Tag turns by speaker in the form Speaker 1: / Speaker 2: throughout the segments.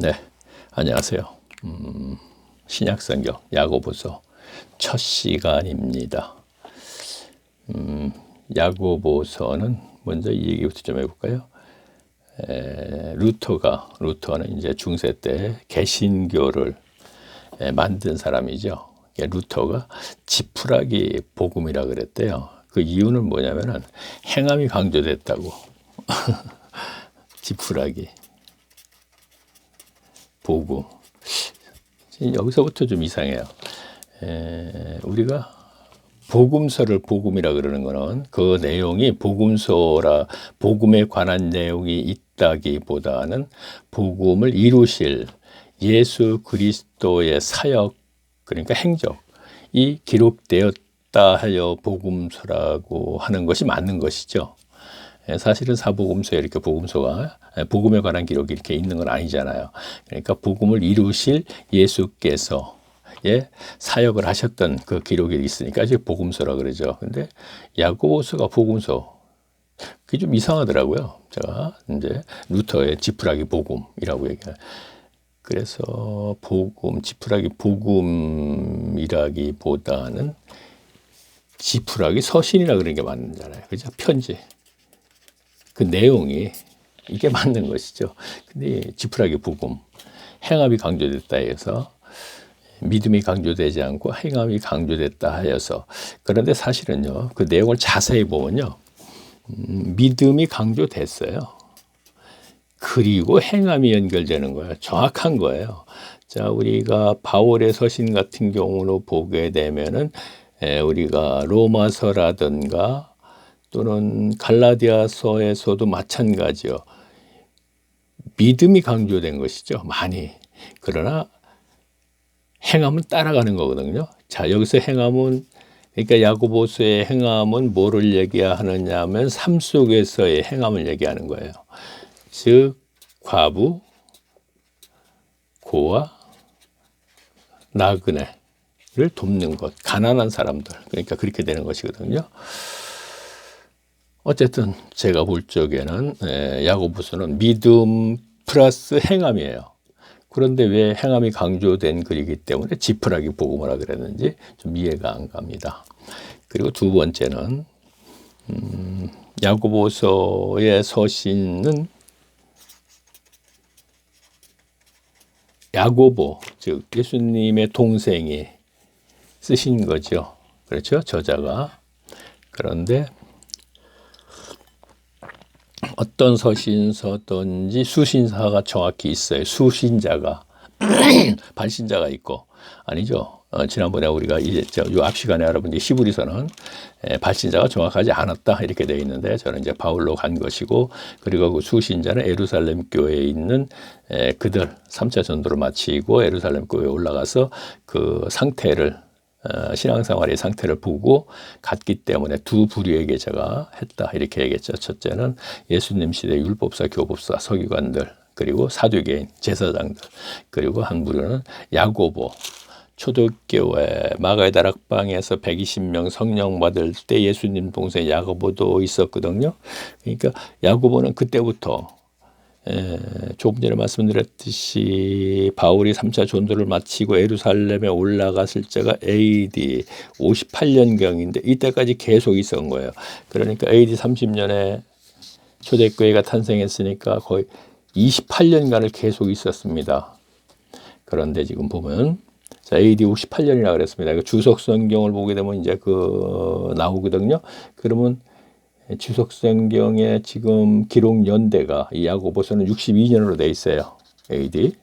Speaker 1: 네, 안녕하세요. 신약성경 야고보서 첫 시간입니다. 야고보서는 먼저 이 얘기부터 좀 해볼까요? 루터는 이제 중세 때 개신교를 만든 사람이죠. 루터가 지푸라기 복음이라 그랬대요. 그 이유는 뭐냐면은 행함이 강조됐다고. 지푸라기 복음. 여기서부터 좀 이상해요. 우리가 복음서를 복음이라 그러는 거는 그 내용이 복음에 관한 내용이 있다기보다는 복음을 이루실 예수 그리스도의 사역, 그러니까 행적이 기록되었다 하여 복음서라고 하는 것이 맞는 것이죠. 사실은 사복음서에 이렇게 복음에 관한 기록이 이렇게 있는 건 아니잖아요. 그러니까 복음을 이루실 예수께서 사역을 하셨던 그 기록이 있으니까 이제 복음서라 그러죠. 근데 야고보서가 복음서, 그게 좀 이상하더라고요. 제가 이제 루터의 지푸라기 복음이라고 얘기해요. 그래서 지푸라기 복음이라기보다는 지푸라기 서신이라 그런 게 맞잖아요. 그죠? 편지. 그 내용이 이게 맞는 것이죠. 근데 지푸라기 복음, 행함이 강조됐다 해서 믿음이 강조되지 않고 행함이 강조됐다 하여서, 그런데 사실은요, 그 내용을 자세히 보면요, 믿음이 강조됐어요. 그리고 행함이 연결되는 거예요. 정확한 거예요. 자, 우리가 바울의 서신 같은 경우로 보게 되면은 우리가 로마서라든가 또는 갈라디아서에서도 마찬가지요. 믿음이 강조된 것이죠. 많이. 그러나 행함은 따라가는 거거든요. 자, 여기서 행함은, 그러니까 야고보서의 행함은 뭐를 얘기하느냐 하면 삶 속에서의 행함을 얘기하는 거예요. 즉 과부, 고아, 나그네를 돕는 것, 가난한 사람들, 그러니까 그렇게 되는 것이거든요. 어쨌든 제가 볼 적에는 야고보서는 믿음 플러스 행함이에요. 그런데 왜 행함이 강조된 글이기 때문에 지푸라기 복음이라 그랬는지 좀 이해가 안 갑니다. 그리고 두 번째는 야고보서의 서신은 야고보, 즉 예수님의 동생이 쓰신 거죠. 그렇죠? 저자가. 그런데 어떤 서신서든지 수신사가 정확히 있어요. 수신자가 발신자가 있고, 아니죠. 지난번에 우리가 이제 요 앞 시간에 알아본 히브리서는 발신자가 정확하지 않았다 이렇게 되어 있는데, 저는 이제 바울로 간 것이고, 그리고 그 수신자는 예루살렘 교회에 있는 그들 3차 전도를 마치고 예루살렘 교회에 올라가서 그 상태를, 신앙생활의 상태를 보고 갔기 때문에 두 부류에게 제가 했다 이렇게 얘기했죠. 첫째는 예수님 시대 율법사, 교법사, 서기관들, 그리고 사두개인, 제사장들, 그리고 한 부류는 야고보, 초대교회 마가의 다락방에서 120명 성령 받을 때 예수님 동생 야고보도 있었거든요. 그러니까 야고보는 그때부터 조금 전에 말씀드렸듯이 바울이 3차 전도를 마치고 예루살렘에 올라갔을 때가 AD 58년경인데 이때까지 계속 있었던 거예요. 그러니까 AD 30년에 초대교회가 탄생했으니까 거의 28년간을 계속 있었습니다. 그런데 지금 보면 자, AD 58년이라고 그랬습니다. 주석 성경을 보게 되면 이제 나오거든요. 그러면 주석 성경의 지금 기록 연대가 이 야고보서는 62년으로 돼 있어요. AD.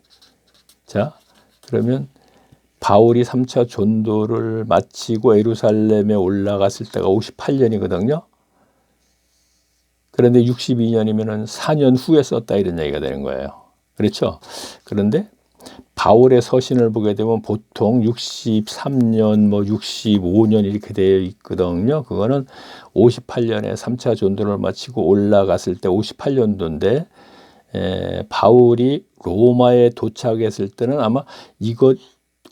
Speaker 1: 자, 그러면 바울이 3차 전도를 마치고 예루살렘에 올라갔을 때가 58년이거든요. 그런데 62년이면은 4년 후에 썼다 이런 얘기가 되는 거예요. 그렇죠? 그런데 바울의 서신을 보게 되면 보통 63년, 65년 이렇게 되어 있거든요. 그거는 58년에 3차 전도를 마치고 올라갔을 때 58년도인데, 바울이 로마에 도착했을 때는 아마 이것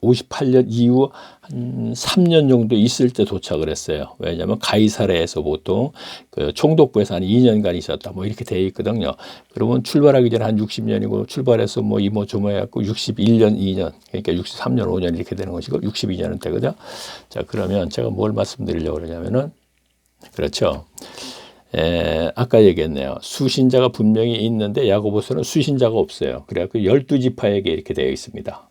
Speaker 1: 58년 이후 한 3년 정도 있을 때 도착을 했어요. 왜냐하면 가이사랴에서 보통 그 총독부에서 한 2년간 있었다 뭐 이렇게 돼 있거든요. 그러면 출발하기 전에 한 60년이고 출발해서 뭐 이모저모 해갖고 61년 2년 그러니까 63년 5년 이렇게 되는 것이고 62년은 되거든요. 자, 그러면 제가 뭘 말씀드리려고 그러냐면은 그렇죠. 아까 얘기했네요. 수신자가 분명히 있는데 야고보서는 수신자가 없어요. 그래갖고 12지파에게 이렇게 되어 있습니다.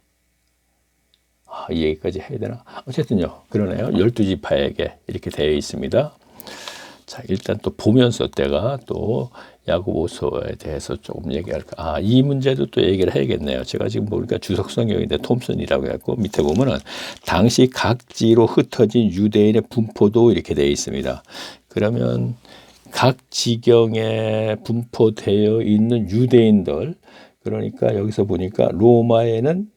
Speaker 1: 이 얘기까지 해야 되나? 어쨌든요. 그러네요. 12지파에게 이렇게 되어 있습니다. 자, 일단 또 보면서 때가 또 야고보서에 대해서 조금 얘기할까. 이 문제도 또 얘기를 해야겠네요. 제가 지금 보니까 주석성경인데 톰슨이라고 해갖고 밑에 보면은 당시 각지로 흩어진 유대인의 분포도 이렇게 되어 있습니다. 그러면 각 지경에 분포되어 있는 유대인들, 그러니까 여기서 보니까 로마에는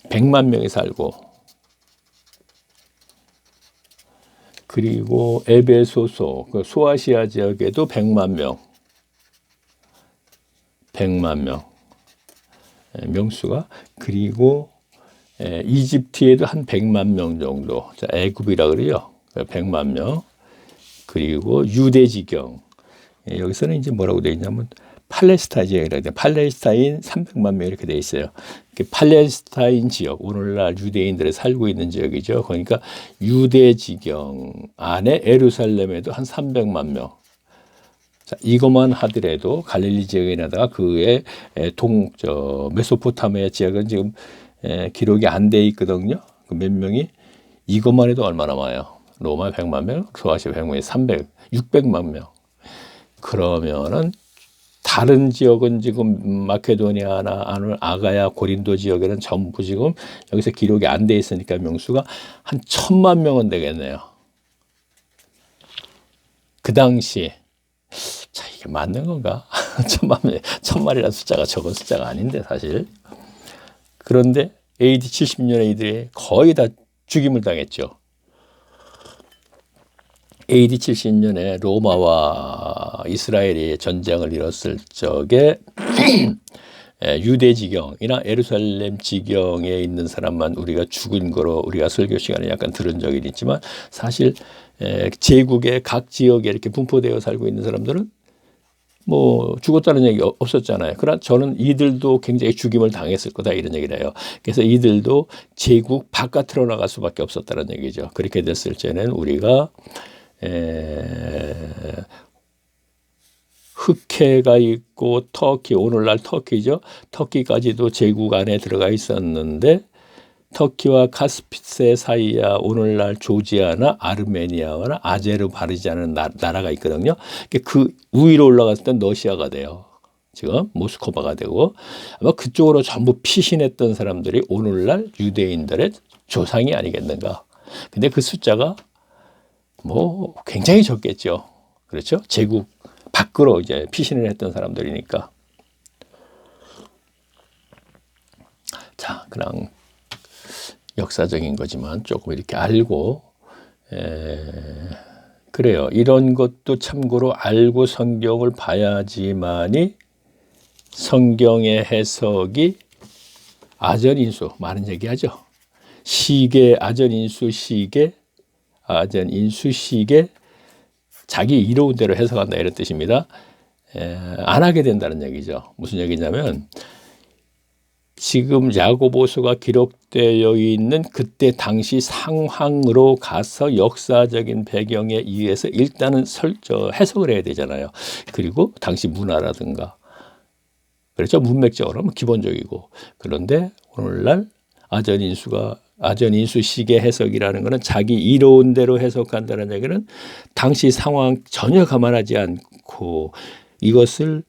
Speaker 1: 100만 명이 살고, 그리고 에베소서, 그 소아시아 지역에도 100만 명, 100만 명 명수가, 그리고 이집트에도 한 100만 명 정도, 자, 애굽이라 그래요. 100만 명. 그리고 유대 지경, 여기서는 이제 뭐라고 되어 있냐면 팔레스타인 지역이라고 돼요. 팔레스타인 300만 명 이렇게 되어 있어요. 팔레스타인 지역, 오늘날 유대인들이 살고 있는 지역이죠. 그러니까 유대 지경 안에 예루살렘에도 한 300만 명. 자, 이것만 하더라도 갈릴리 지역에다가 그의 메소포타미아 지역은 지금 기록이 안 돼 있거든요. 그 몇 명이 이것만 해도 얼마나 많아요. 로마 100만 명, 소아시아 100만 300, 600만 명. 그러면은 다른 지역은 지금 마케도니아나 아가야, 고린도 지역에는 전부 지금 여기서 기록이 안 돼 있으니까 명수가 한 1000만 명은 되겠네요. 그 당시 자, 이게 맞는 건가? 1000만이라는 숫자가 적은 숫자가 아닌데 사실. 그런데 AD 70년에 이들이 거의 다 죽임을 당했죠. AD 70년에 로마와 이스라엘이 전쟁을 일었을 적에 유대 지경이나 예루살렘 지경에 있는 사람만 우리가 죽은 거로 우리가 설교 시간에 약간 들은 적이 있지만 사실 제국의 각 지역에 이렇게 분포되어 살고 있는 사람들은 뭐 죽었다는 얘기 없었잖아요. 그러나 저는 이들도 굉장히 죽임을 당했을 거다 이런 얘기를 해요. 그래서 이들도 제국 바깥으로 나갈 수밖에 없었다는 얘기죠. 그렇게 됐을 때는 우리가 흑해가 있고 터키, 오늘날 터키죠. 터키까지도 제국 안에 들어가 있었는데 터키와 카스피세 사이야 오늘날 조지아나 아르메니아나 아제르바이잔이라는 나라가 있거든요. 그 위로 올라갔을 땐 러시아가 돼요. 지금 모스크바가 되고 아마 그쪽으로 전부 피신했던 사람들이 오늘날 유대인들의 조상이 아니겠는가. 근데 그 숫자가 뭐 굉장히 적겠죠. 그렇죠? 제국 밖으로 이제 피신을 했던 사람들이니까. 자, 그냥 역사적인 거지만 조금 이렇게 알고 그래요. 이런 것도 참고로 알고 성경을 봐야지만이 성경의 해석이 아전인수 많은 얘기하죠. 시계 아전인수 시계 아전인수식에 자기 이로운 대로 해석한다 이런 뜻입니다. 안 하게 된다는 얘기죠. 무슨 얘기냐면 지금 야고보서가 기록되어 있는 그때 당시 상황으로 가서 역사적인 배경에 의해서 일단은 해석을 해야 되잖아요. 그리고 당시 문화라든가 그렇죠. 문맥적으로 기본적이고 그런데 오늘날 아전인수식의 해석이라는 것은 자기 이로운 대로 해석한다는 얘기는 당시 상황 전혀 감안하지 않고 이것을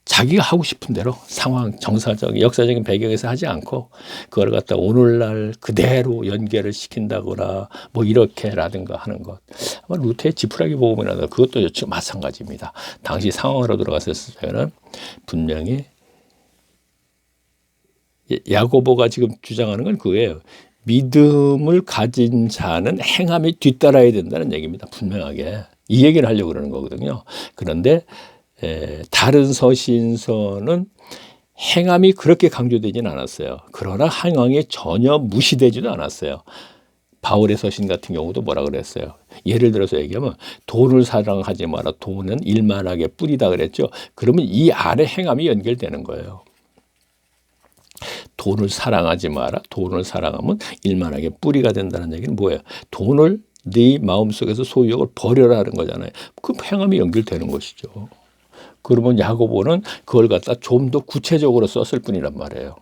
Speaker 1: 자기가 하고 싶은 대로 상황 정사적 역사적인 배경에서 하지 않고 그걸 갖다 오늘날 그대로 연결을 시킨다거나 뭐 이렇게라든가 하는 것 아마 루테의 지푸라기 복음이라든가 그것도 마찬가지입니다. 당시 상황으로 들어갔을 때는 분명히 야고보가 지금 주장하는 건 그거예요. 믿음을 가진 자는 행함이 뒤따라야 된다는 얘기입니다. 분명하게. 이 얘기를 하려고 그러는 거거든요. 그런데 다른 서신서는 행함이 그렇게 강조되지는 않았어요. 그러나 행함이 전혀 무시되지도 않았어요. 바울의 서신 같은 경우도 뭐라 그랬어요? 예를 들어서 얘기하면 돈을 사랑하지 마라. 돈은 일만하게 뿌리다 그랬죠. 그러면 이 안에 행함이 연결되는 거예요. 돈을 사랑하지 마라. 돈을 사랑하면 일만하게 뿌리가 된다는 얘기는 뭐예요? 돈을 네 마음속에서 소유욕을 버려라는 거잖아요. 그 행함이 연결되는 것이죠. 그러면 야고보는 그걸 갖다 좀 더 구체적으로 썼을 뿐이란 말이에요.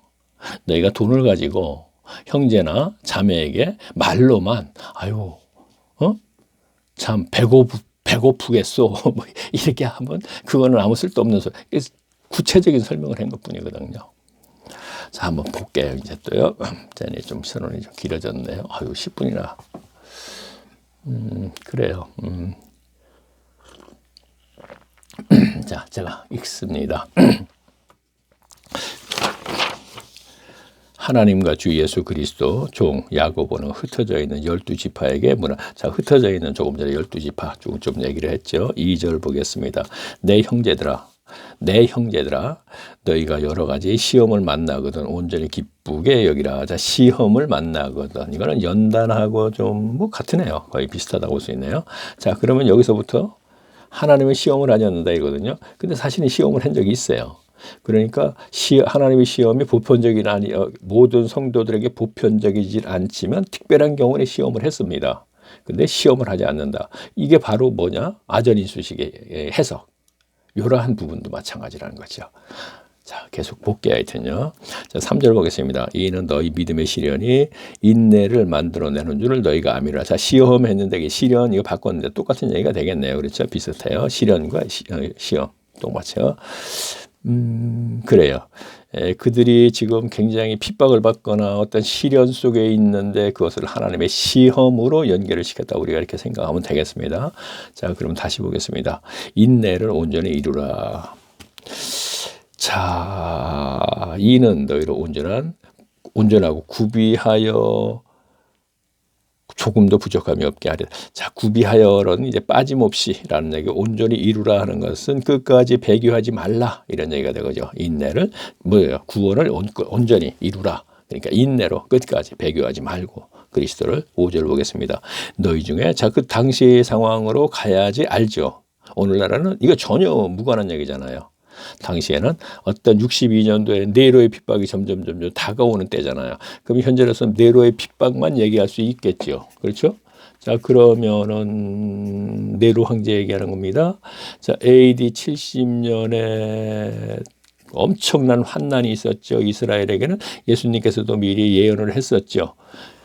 Speaker 1: 너희가 돈을 가지고 형제나 자매에게 말로만 아유 참 배고프겠소 뭐 이렇게 하면 그거는 아무 쓸데없는 소리. 구체적인 설명을 한 것뿐이거든요. 자, 한번 볼게요. 이제 또요. 짠이 좀 선언이 좀 길어졌네요. 아유 10분이나. 그래요. 자, 제가 읽습니다. 하나님과 주 예수 그리스도 종 야고보는 흩어져 있는 12지파에게 문화. 자, 흩어져 있는 조금 전에 12지파 좀 얘기를 했죠. 2절 보겠습니다. 내 형제들아 너희가 여러 가지 시험을 만나거든 온전히 기쁘게 여기라. 자, 시험을 만나거든. 이거는 연단하고 좀 뭐 같으네요. 거의 비슷하다고 볼 수 있네요. 자, 그러면 여기서부터 하나님의 시험을 하지 않는다 이거든요. 근데 사실은 시험을 한 적이 있어요. 그러니까 하나님의 시험이 보편적인 아니 모든 성도들에게 보편적이지 않지만 특별한 경우에 시험을 했습니다. 근데 시험을 하지 않는다. 이게 바로 뭐냐? 아전인수식의 해석. 이러한 부분도 마찬가지라는 거죠. 자, 계속 볼게요. 하여튼요. 자, 3절 보겠습니다. 이는 너희 믿음의 시련이 인내를 만들어내는 줄을 너희가 아미라. 자, 시험했는데 시련 이거 바꿨는데 똑같은 얘기가 되겠네요. 그렇죠? 비슷해요. 시련과 시험 똑같죠. 그래요. 그들이 지금 굉장히 핍박을 받거나 어떤 시련 속에 있는데 그것을 하나님의 시험으로 연결을 시켰다. 우리가 이렇게 생각하면 되겠습니다. 자, 그럼 다시 보겠습니다. 인내를 온전히 이루라. 자, 이는 너희를 온전하고 구비하여 조금도 부족함이 없게 하려. 자, 구비하여는 이제 빠짐없이라는 얘기, 온전히 이루라 하는 것은 끝까지 배교하지 말라 이런 얘기가 되거죠. 인내를 뭐예요? 구원을 온전히 이루라. 그러니까 인내로 끝까지 배교하지 말고 그리스도를 5절 보겠습니다. 너희 중에 자, 그 당시의 상황으로 가야지 알죠. 오늘날에는 이거 전혀 무관한 얘기잖아요. 당시에는 어떤 62년도에 네로의 핍박이 점점 다가오는 때잖아요. 그럼 현재로서는 네로의 핍박만 얘기할 수 있겠죠. 그렇죠? 자, 그러면은 네로 황제 얘기하는 겁니다. 자, AD 70년에 엄청난 환난이 있었죠. 이스라엘에게는 예수님께서도 미리 예언을 했었죠.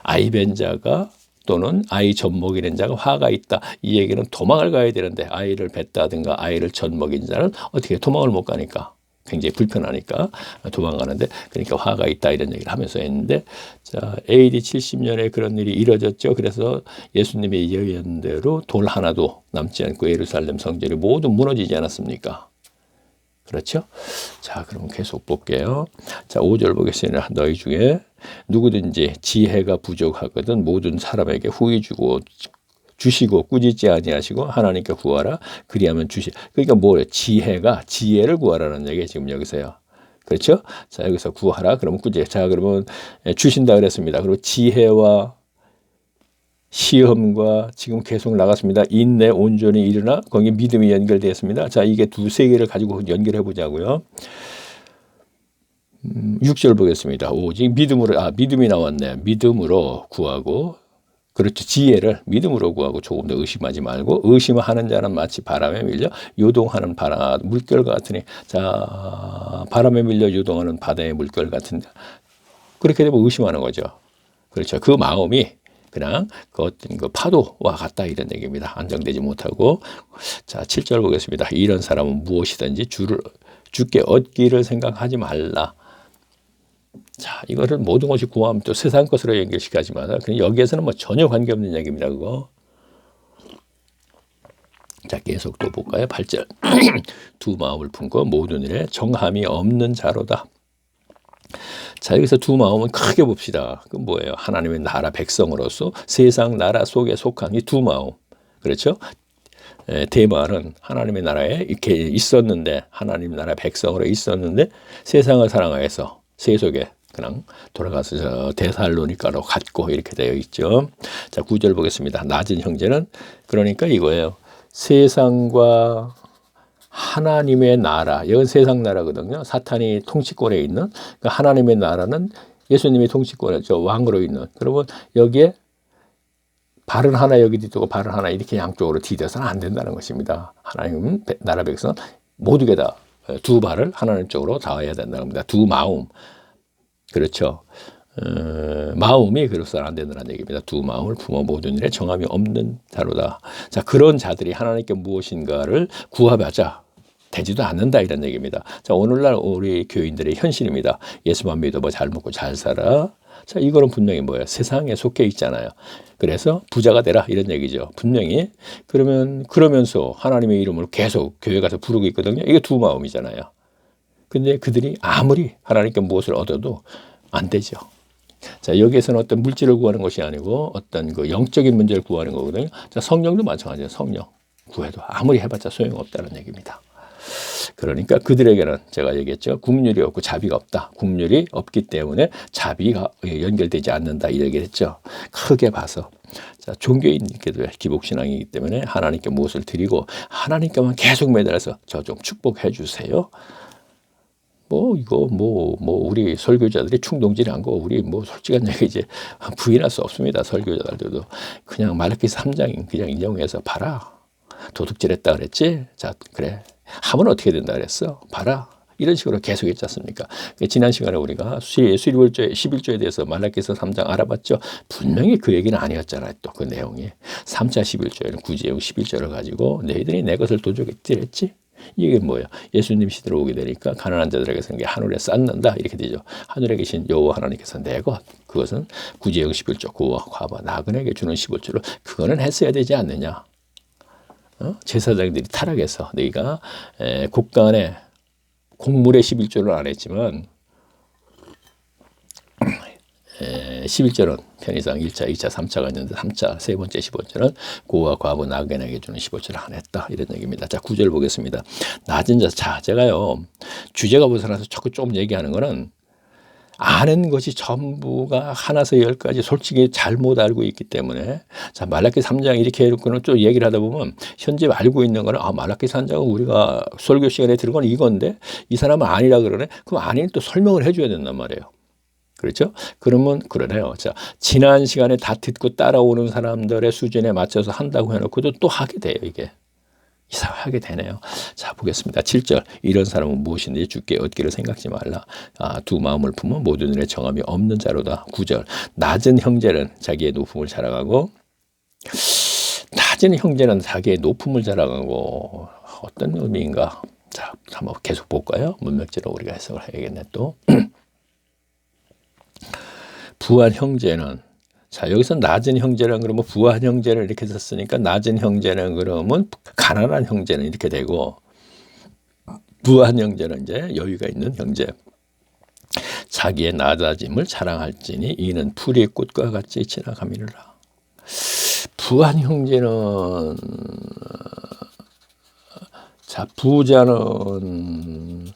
Speaker 1: 아이벤자가 또는 아이 젖먹이는 자가 화가 있다. 이 얘기는 도망을 가야 되는데 아이를 뱉다든가 아이를 젖먹인 자는 어떻게 도망을 못 가니까 굉장히 불편하니까 도망가는데 그러니까 화가 있다 이런 얘기를 하면서 했는데 자, AD 70년에 그런 일이 이뤄졌죠. 그래서 예수님의 예언대로 돌 하나도 남지 않고 예루살렘 성전이 모두 무너지지 않았습니까? 그렇죠? 자, 그럼 계속 볼게요. 자, 5절 보겠습니다. 너희 중에 누구든지 지혜가 부족하거든 모든 사람에게 후히 주시고 꾸짖지 아니하시고 하나님께 구하라. 그리하면 그러니까 뭐예요? 지혜를 구하라는 얘기 지금 여기서요. 그렇죠? 자, 여기서 구하라. 그러면 자, 그러면 주신다 그랬습니다. 그리고 지혜와 시험과 지금 계속 나갔습니다. 인내 온전히 이르나 거기 믿음이 연결되어 있습니다. 자, 이게 두세 개를 가지고 연결해 보자고요. 6절 보겠습니다. 오직 믿음이 나왔네. 믿음으로 구하고 그렇죠. 지혜를 믿음으로 구하고 조금 더 의심하지 말고 의심하는 자는 마치 바람에 밀려 요동하는 물결 같으니 자, 바람에 밀려 요동하는 바다의 물결 같은 그렇게 되면 의심하는 거죠. 그렇죠. 그 마음이 그냥 그 어떤 그 파도와 같다 이런 얘기입니다. 안정되지 못하고 자 7절 보겠습니다. 이런 사람은 무엇이든지 주께 얻기를 생각하지 말라. 자, 이거를 모든 것이 구하면 또 세상 것으로 연결시키지만 여기에서는 뭐 전혀 관계없는 얘기입니다. 그거. 자, 계속 또 볼까요? 8절. 두 마음을 품고 모든 일에 정함이 없는 자로다. 자, 여기서 두 마음은 크게 봅시다. 그 뭐예요? 하나님의 나라 백성으로서 세상 나라 속에 속한 이 두 마음. 그렇죠? 대만은 하나님의 나라에 이렇게 있었는데 하나님 나라 백성으로 있었는데 세상을 사랑하여서 세속에 그냥 돌아가서 저 데살로니가로 갔고 이렇게 되어 있죠. 자, 9절 보겠습니다. 낮은 형제는 그러니까 이거예요. 세상과 하나님의 나라, 이건 세상 나라거든요. 사탄이 통치권에 있는 그러니까 하나님의 나라는 예수님이 통치권에 저 왕으로 있는. 그러면 여기에 발은 하나 여기 뒤두고 발은 하나 이렇게 양쪽으로 디뎌서는 안 된다는 것입니다. 하나님은 나라 백성 모두게 다 두 발을 하나님 쪽으로 닿아야 된다는 겁니다. 두 마음. 그렇죠. 마음이 그래서는 안 된다는 얘기입니다. 두 마음을 품어 모든 일에 정함이 없는 자로다. 자, 그런 자들이 하나님께 무엇인가를 구하자 되지도 않는다 이런 얘기입니다. 자, 오늘날 우리 교인들의 현실입니다. 예수만 믿어 뭐 잘 먹고 잘 살아. 자, 이거는 분명히 뭐예요? 세상에 속해 있잖아요. 그래서 부자가 되라 이런 얘기죠. 분명히 그러면서 하나님의 이름으로 계속 교회 가서 부르고 있거든요. 이게 두 마음이잖아요. 근데 그들이 아무리 하나님께 무엇을 얻어도 안 되죠. 자, 여기에서는 어떤 물질을 구하는 것이 아니고 어떤 그 영적인 문제를 구하는 거거든요. 자, 성령도 마찬가지예요. 성령 구해도 아무리 해봤자 소용없다는 얘기입니다. 그러니까 그들에게는 제가 얘기했죠. 국률이 없고 자비가 없다. 국률이 없기 때문에 자비가 연결되지 않는다 이 얘기를 했죠. 크게 봐서 자, 종교인께도 기복신앙이기 때문에 하나님께 무엇을 드리고 하나님께만 계속 매달려서 저 좀 축복해 주세요. 우리 설교자들이 충동질이 안 거, 우리 솔직한 얘기 이제 부인할 수 없습니다. 설교자들도. 그냥 말라기서 3장 그냥 인용해서 봐라. 도둑질 했다 그랬지? 자, 그래. 하면 어떻게 된다 그랬어? 봐라. 이런 식으로 계속 했지 않습니까? 지난 시간에 우리가 수리월조의 11조에 대해서 말라기서 3장 알아봤죠? 분명히 그 얘기는 아니었잖아요. 또 그 내용이. 3차 11조에는 구제용 11조를 가지고 너희들이 내 것을 도둑질했지? 이게 뭐예요? 예수님 시대로 오게 되니까 가난한 자들에게서 하늘에 쌓는다 이렇게 되죠. 하늘에 계신 여호와 하나님께서 내 것, 그것은 구제용 11조 그와 과부 나그네에게 주는 15조를 그거는 했어야 되지 않느냐. 제사장들이 타락해서 너희가 곡간에 곡물의 11조를 안 했지만 11조는 편의상 1차, 2차, 3차가 있는데 3차, 세 번째 15조는 고와 과부 나그네에게 주는 15조를 안 했다. 이런 얘기입니다. 자, 9절 보겠습니다. 낮은 자. 자, 제가요. 주제가 벗어나서 자꾸 좀 얘기하는 거는 아는 것이 전부가 하나서 열까지 솔직히 잘못 알고 있기 때문에 자, 말라기 3장 이렇게 해놓고는 또 얘기를 하다 보면 현재 알고 있는 거는 말라기 3장은 우리가 설교 시간에 들은 건 이건데 이 사람은 아니라 그러네. 그럼 아니는 또 설명을 해줘야 된단 말이에요. 그렇죠? 그러면 그러네요. 자, 지난 시간에 다 듣고 따라오는 사람들의 수준에 맞춰서 한다고 해놓고도 또 하게 돼요. 이게 이상하게 되네요. 자, 보겠습니다. 7절. 이런 사람은 무엇인지 주께 얻기를 생각지 말라. 두 마음을 품어 모든 일에 정함이 없는 자로다. 9절. 낮은 형제는 자기의 높음을 자랑하고 낮은 형제는 자기의 높음을 자랑하고 어떤 의미인가? 자, 한번 계속 볼까요? 문맥적으로 우리가 해석을 해야겠네 또. 부한 형제는 자, 여기서 낮은 형제는 그러면 부한 형제를 이렇게 썼으니까 낮은 형제는 그러면 가난한 형제는 이렇게 되고 부한 형제는 이제 여유가 있는 형제. 자기의 낮아짐을 자랑할지니 이는 풀의 꽃과 같이 지나가미라. 부한 형제는 자, 부자는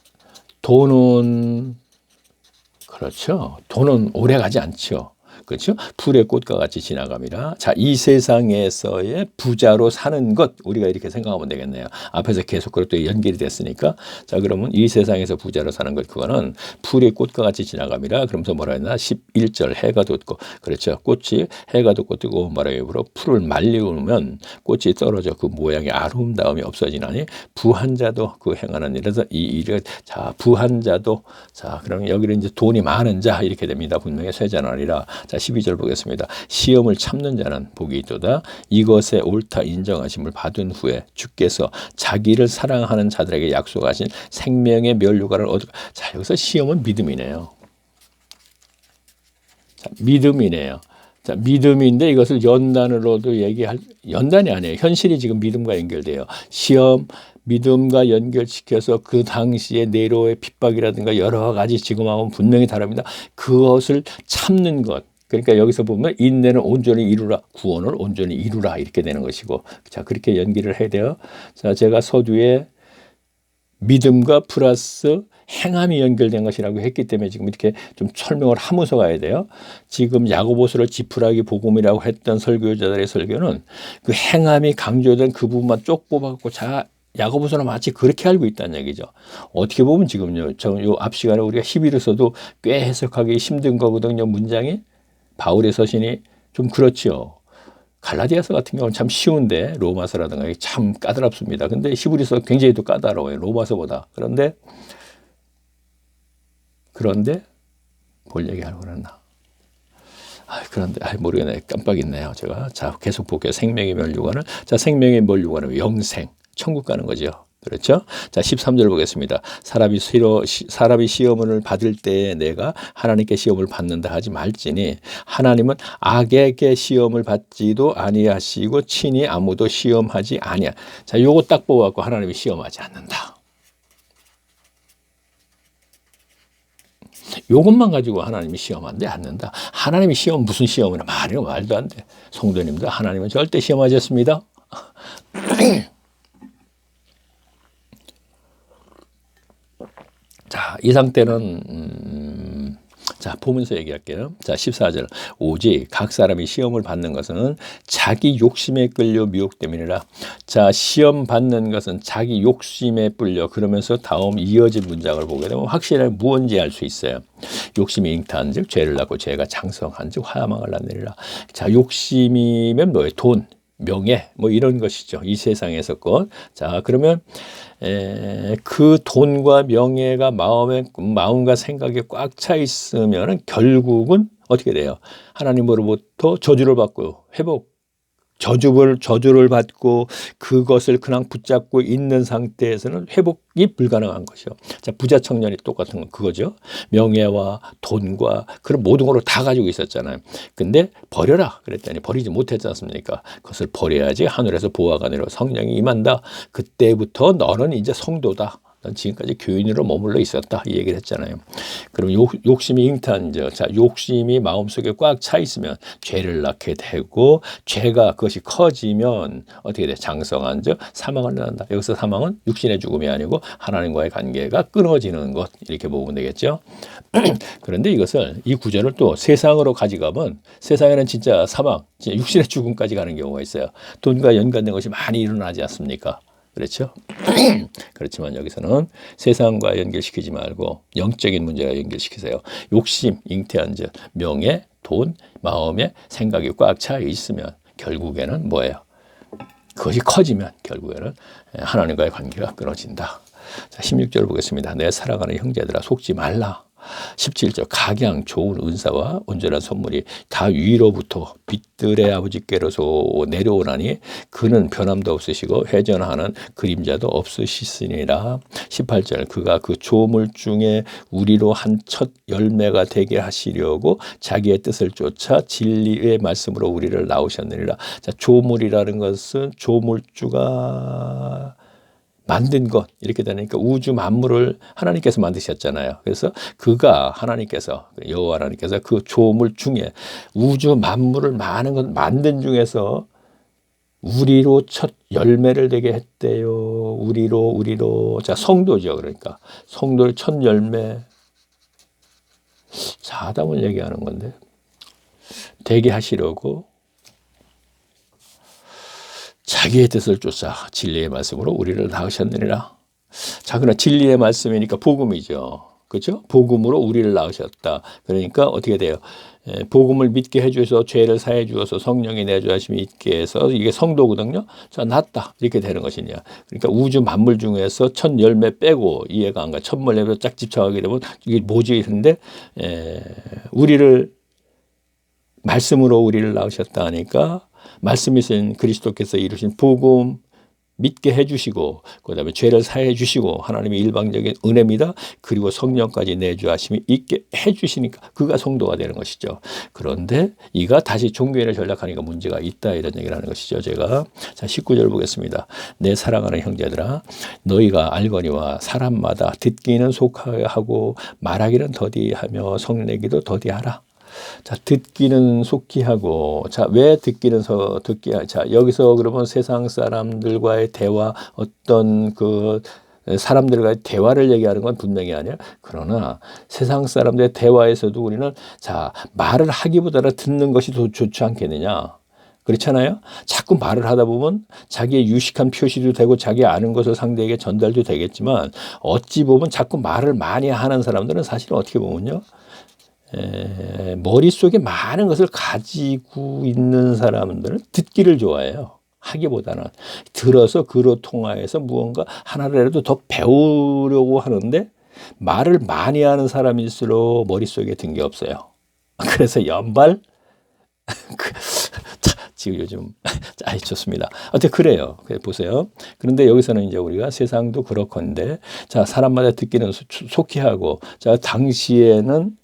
Speaker 1: 돈은 그렇죠. 돈은 오래 가지 않죠. 그렇죠? 풀의 꽃과 같이 지나갑니다. 자, 이 세상에서의 부자로 사는 것 우리가 이렇게 생각하면 되겠네요. 앞에서 계속 그것도 연결이 됐으니까 자, 그러면 이 세상에서 부자로 사는 것 그거는 풀의 꽃과 같이 지나갑니다. 그러면서 뭐라 했나? 11절 해가 돋고 그렇죠. 꽃이 해가 돋고 뜨거운 바람에 불어 풀을 말리우면 꽃이 떨어져 그 모양의 아름다움이 없어지나니 부한 자도 그 행하는 일에서 이 일을 자, 부한 자도 자, 그럼 여기는 이제 돈이 많은 자 이렇게 됩니다. 분명히 쇠자는 아니라 자, 12절 보겠습니다. 시험을 참는 자는 복이 있도다. 이것에 옳다 인정하심을 받은 후에 주께서 자기를 사랑하는 자들에게 약속하신 생명의 멸류관을 얻을. 자, 여기서 시험은 믿음이네요. 자, 믿음이네요. 자, 믿음인데 이것을 연단으로도 연단이 아니에요. 현실이 지금 믿음과 연결돼요. 시험, 믿음과 연결시켜서 그 당시에 네로의 핍박이라든가 여러 가지 지금하고는 분명히 다릅니다. 그것을 참는 것. 그러니까 여기서 보면 인내는 온전히 이루라, 구원을 온전히 이루라 이렇게 되는 것이고, 자 그렇게 연기를 해야 돼요. 자 제가 서두에 믿음과 플러스 행함이 연결된 것이라고 했기 때문에 지금 이렇게 좀 설명을 하면서 가야 돼요. 지금 야고보서를 지푸라기 복음이라고 했던 설교자들의 설교는 그 행함이 강조된 그 부분만 쪽 뽑아갖고 자 야고보서는 마치 그렇게 알고 있다는 얘기죠. 어떻게 보면 지금요, 요 앞 시간에 우리가 히브리서도 꽤 해석하기 힘든 거거든요. 문장이 바울의 서신이 좀 그렇죠. 갈라디아서 같은 경우는 참 쉬운데 로마서라든가 참 까다롭습니다. 근데 히브리서 굉장히 또 까다로워요. 로마서보다. 그런데 뭘 얘기하려고 그랬나? 그런데 모르겠네. 깜빡했네요. 제가. 자 계속 볼게요. 생명이 뭘 요구하는? 자 생명이 뭘 요구하는? 영생. 천국 가는 거죠. 그렇죠? 자 13절 보겠습니다. 사람이 시험을 받을 때 내가 하나님께 시험을 받는다 하지 말지니 하나님은 악에게 시험을 받지도 아니하시고 친히 아무도 시험하지 아니야. 자 요거 딱 뽑아갖고 하나님이 시험하지 않는다. 요것만 가지고 하나님이 시험한데 않는다. 하나님이 시험 무슨 시험이나 말도 안 돼. 성도님들 하나님은 절대 시험하지 않습니다. 자, 이 상태는 자 보면서 얘기할게요. 자 14절 오직 각 사람이 시험을 받는 것은 자기 욕심에 끌려 미혹 때문이라. 자 시험 받는 것은 자기 욕심에 끌려. 그러면서 다음 이어진 문장을 보게 되면 확실하게 무언지 알 수 있어요. 욕심이 잉태한 즉 죄를 낳고 죄가 장성한 즉 화망을 낳느니라. 자 욕심이면 뭐예요? 돈, 명예 뭐 이런 것이죠. 이 세상에서 것. 자 그러면 그 돈과 명예가 마음과 생각에 꽉 차 있으면 결국은 어떻게 돼요? 하나님으로부터 저주를 받고 저주를 받고 그것을 그냥 붙잡고 있는 상태에서는 회복이 불가능한 것이요. 자, 부자 청년이 똑같은 건 그거죠. 명예와 돈과 그런 모든 걸 다 가지고 있었잖아요. 근데 버려라 그랬더니 버리지 못했지 않습니까? 그것을 버려야지 하늘에서 보화가 내려 성령이 임한다. 그때부터 너는 이제 성도다. 넌 지금까지 교인으로 머물러 있었다. 이 얘기를 했잖아요. 그럼 욕심이 잉태한 자 욕심이 마음속에 꽉 차 있으면 죄를 낳게 되고 죄가 그것이 커지면 어떻게 돼? 장성한 즉 사망을 낳는다. 여기서 사망은 육신의 죽음이 아니고 하나님과의 관계가 끊어지는 것 이렇게 보면 되겠죠. 그런데 이 구절을 또 세상으로 가져가면 세상에는 진짜 사망, 진짜 육신의 죽음까지 가는 경우가 있어요. 돈과 연관된 것이 많이 일어나지 않습니까? 그렇죠? 그렇지만 여기서는 세상과 연결시키지 말고 영적인 문제와 연결시키세요. 욕심, 잉태한 즉 명예, 돈, 마음에 생각이 꽉 차 있으면 결국에는 뭐예요? 그것이 커지면 결국에는 하나님과의 관계가 끊어진다. 자, 16절 보겠습니다. 내 사랑하는 형제들아 속지 말라. 17절 각양 좋은 은사와 온전한 선물이 다 위로부터 빛들의 아버지께로서 내려오나니 그는 변함도 없으시고 회전하는 그림자도 없으시니라. 18절 그가 그 조물 중에 우리로 한 첫 열매가 되게 하시려고 자기의 뜻을 쫓아 진리의 말씀으로 우리를 낳으셨느니라. 자, 조물이라는 것은 조물주가 만든 것 이렇게 되니까 우주 만물을 하나님께서 만드셨잖아요. 그래서 그가 하나님께서 여호와 하나님께서 그 조물 중에 우주 만물을 많은 것 만든 중에서 우리로 첫 열매를 되게 했대요. 우리로 자 성도죠. 그러니까 성도의 첫 열매. 자 아담을 얘기하는 건데 되게 하시려고 자기의 뜻을 쫓아 진리의 말씀으로 우리를 낳으셨느니라. 자, 그러나 진리의 말씀이니까 복음이죠. 그렇죠? 복음으로 우리를 낳으셨다. 그러니까 어떻게 돼요? 복음을 믿게 해주셔서 죄를 사해 주어서 성령이 내주하심이 있게 해서 이게 성도거든요. 자, 낫다. 이렇게 되는 것이냐. 그러니까 우주 만물 중에서 첫 열매 빼고 이해가 안 가. 첫 열매로 쫙 집착하게 되면 이게 뭐지? 근데 말씀으로 우리를 낳으셨다 하니까 말씀이신 그리스도께서 이루신 복음 믿게 해주시고 그다음에 죄를 사해 주시고 하나님의 일방적인 은혜입니다. 그리고 성령까지 내주하심이 있게 해주시니까 그가 성도가 되는 것이죠. 그런데 이가 다시 종교인을 전락하니까 문제가 있다 이런 얘기를 하는 것이죠. 제가 자 19절 보겠습니다. 내 사랑하는 형제들아 너희가 알거니와 사람마다 듣기는 속하게 하고 말하기는 더디하며 성내기도 더디하라. 자, 듣기는 속히 하고, 자, 왜 듣기는 자, 여기서 그러면 세상 사람들과의 대화, 어떤 그 사람들과의 대화를 얘기하는 건 분명히 아니야. 그러나 세상 사람들의 대화에서도 우리는 자, 말을 하기보다는 듣는 것이 더 좋지 않겠느냐. 그렇잖아요. 자꾸 말을 하다 보면 자기의 유식한 표시도 되고 자기 아는 것을 상대에게 전달도 되겠지만 어찌 보면 자꾸 말을 많이 하는 사람들은 사실 어떻게 보면요. 머릿속에 많은 것을 가지고 있는 사람들은 듣기를 좋아해요. 하기보다는 들어서 그로 통하여서 무언가 하나라도 더 배우려고 하는데 말을 많이 하는 사람일수록 머릿속에 든 게 없어요. 그래서 연발 지금 요즘 좋습니다. 어때 그래요. 보세요. 그런데 여기서는 이제 우리가 세상도 그렇건데 자, 사람마다 듣기는 속히 하고 자, 당시에는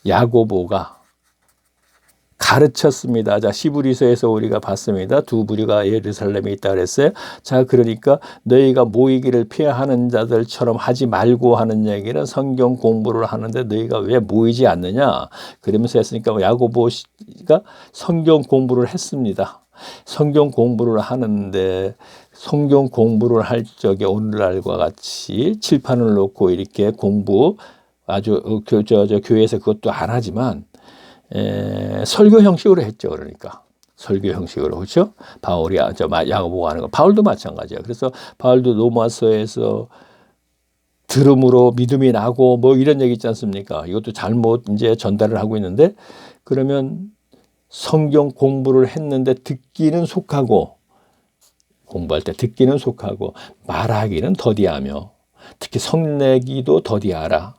Speaker 1: 야고보가 가르쳤습니다. 자, 시브리서에서 우리가 봤습니다. 두 부류가 예루살렘에 있다 그랬어요. 자, 그러니까 너희가 모이기를 피하는 자들처럼 하지 말고 하는 얘기는 성경 공부를 하는데 너희가 왜 모이지 않느냐? 그러면서 했으니까 야고보가 성경 공부를 했습니다. 성경 공부를 하는데 성경 공부를 할 적에 오늘날과 같이 칠판을 놓고 이렇게 공부 아주 교회에서 그것도 안 하지만 설교 형식으로 했죠. 그러니까 설교 형식으로 그렇죠. 바울이 야고보가 하는 거 바울도 마찬가지야. 그래서 바울도 로마서에서 들음으로 믿음이 나고 뭐 이런 얘기 있지 않습니까? 이것도 잘못 이제 전달을 하고 있는데 그러면 성경 공부를 했는데 듣기는 속하고 공부할 때 듣기는 속하고 말하기는 더디하며 특히 성내기도 더디하라.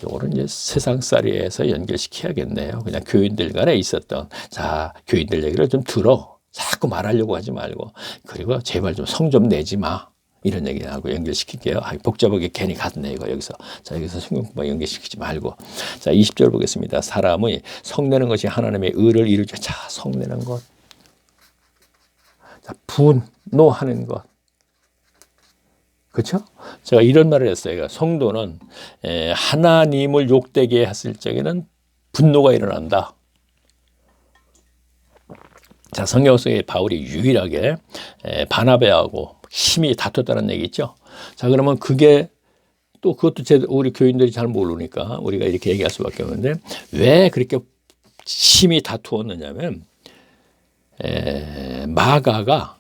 Speaker 1: 요거는 이제 세상살이에서 연결시켜야겠네요. 그냥 교인들 간에 있었던 자, 교인들 얘기를 좀 들어. 자꾸 말하려고 하지 말고. 그리고 제발 좀 성 좀 내지 마. 이런 얘기하고 연결시킬게요. 복잡하게 괜히 갔네 이거 여기서. 자, 여기서 성경공부 연결시키지 말고. 자, 20절 보겠습니다. 사람의 성내는 것이 하나님의 의를 이루죠. 자, 성내는 것. 자, 분노하는 것. 그렇죠? 제가 이런 말을 했어요. 성도는 하나님을 욕되게 했을 적에는 분노가 일어난다. 자, 성경 속에 바울이 유일하게 바나바하고 심히 다퉜다는 얘기 있죠. 자, 그러면 그게 또 그것도 우리 교인들이 잘 모르니까 우리가 이렇게 얘기할 수밖에 없는데 왜 그렇게 심히 다투었느냐면 마가가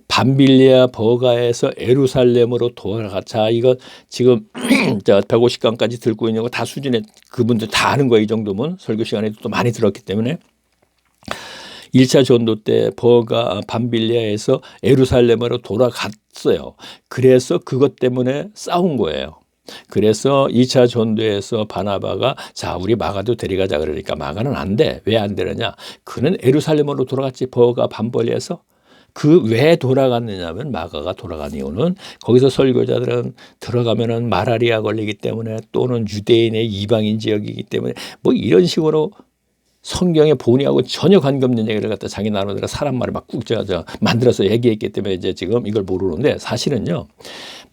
Speaker 1: 밤빌리아 버가에서 에루살렘으로 돌아가자. 이거 지금 150강까지 들고 있는 거 다 수준에 그분들 다 아는 거예요. 이 정도면 설교 시간에도 또 많이 들었기 때문에 1차 전도 때 밤빌리아에서 에루살렘으로 돌아갔어요. 그래서 그것 때문에 싸운 거예요. 그래서 2차 전도에서 바나바가 자, 우리 마가도 데려가자 그러니까 마가는 안 돼. 왜 안 되느냐? 그는 에루살렘으로 돌아갔지. 버가 밤벌리에서 그 왜 돌아갔느냐면 마가가 돌아간 이유는 거기서 설교자들은 들어가면은 말라리아 걸리기 때문에 또는 유대인의 이방인 지역이기 때문에 뭐 이런 식으로 성경의 본의하고 전혀 관계없는 얘기를 갖다 자기 나름대로 사람 말을 막 꾹 만들어서 얘기했기 때문에 이제 지금 이걸 모르는데 사실은요.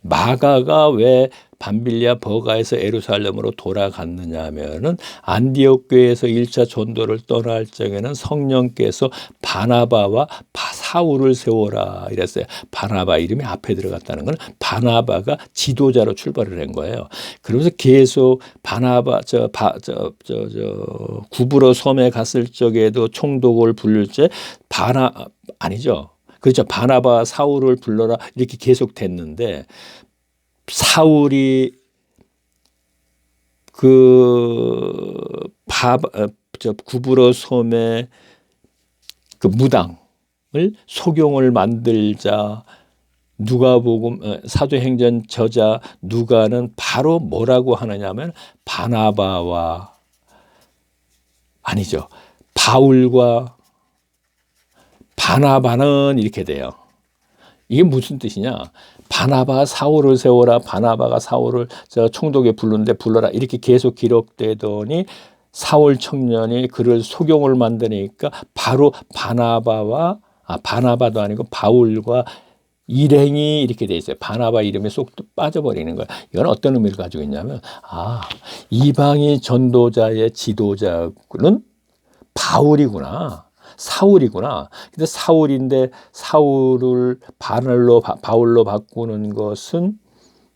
Speaker 1: 마가가 왜 밤빌리아 버가에서 에루살렘으로 돌아갔느냐 하면은 안디옥 교회에서 1차 전도를 떠날 적에는 성령께서 바나바와 사울을 세워라 이랬어요. 바나바 이름이 앞에 들어갔다는 건 바나바가 지도자로 출발을 한 거예요. 그러면서 계속 바나바 구브로 섬에 갔을 적에도 총독을 부를 때 아니죠. 그렇죠. 바나바 사울을 불러라 이렇게 계속 됐는데 사울이 구브로 섬의 그 무당을 소경을 만들자 누가복음 사도행전 저자 누가는 바로 뭐라고 하느냐면 바나바와 아니죠. 바울과 바나바는 이렇게 돼요. 이게 무슨 뜻이냐? 바나바 사울을 세워라. 바나바가 사울을 총독에 부르는데 불러라. 이렇게 계속 기록되더니 사울 청년이 그를 소경을 만드니까 바로 바나바도 아니고 바울과 일행이 이렇게 돼 있어요. 바나바 이름에 쏙 빠져버리는 거예요. 이건 어떤 의미를 가지고 있냐면, 이방인 전도자의 지도자는 바울이구나. 사울이구나. 근데 사울인데 사울을 바울로 바꾸는 것은,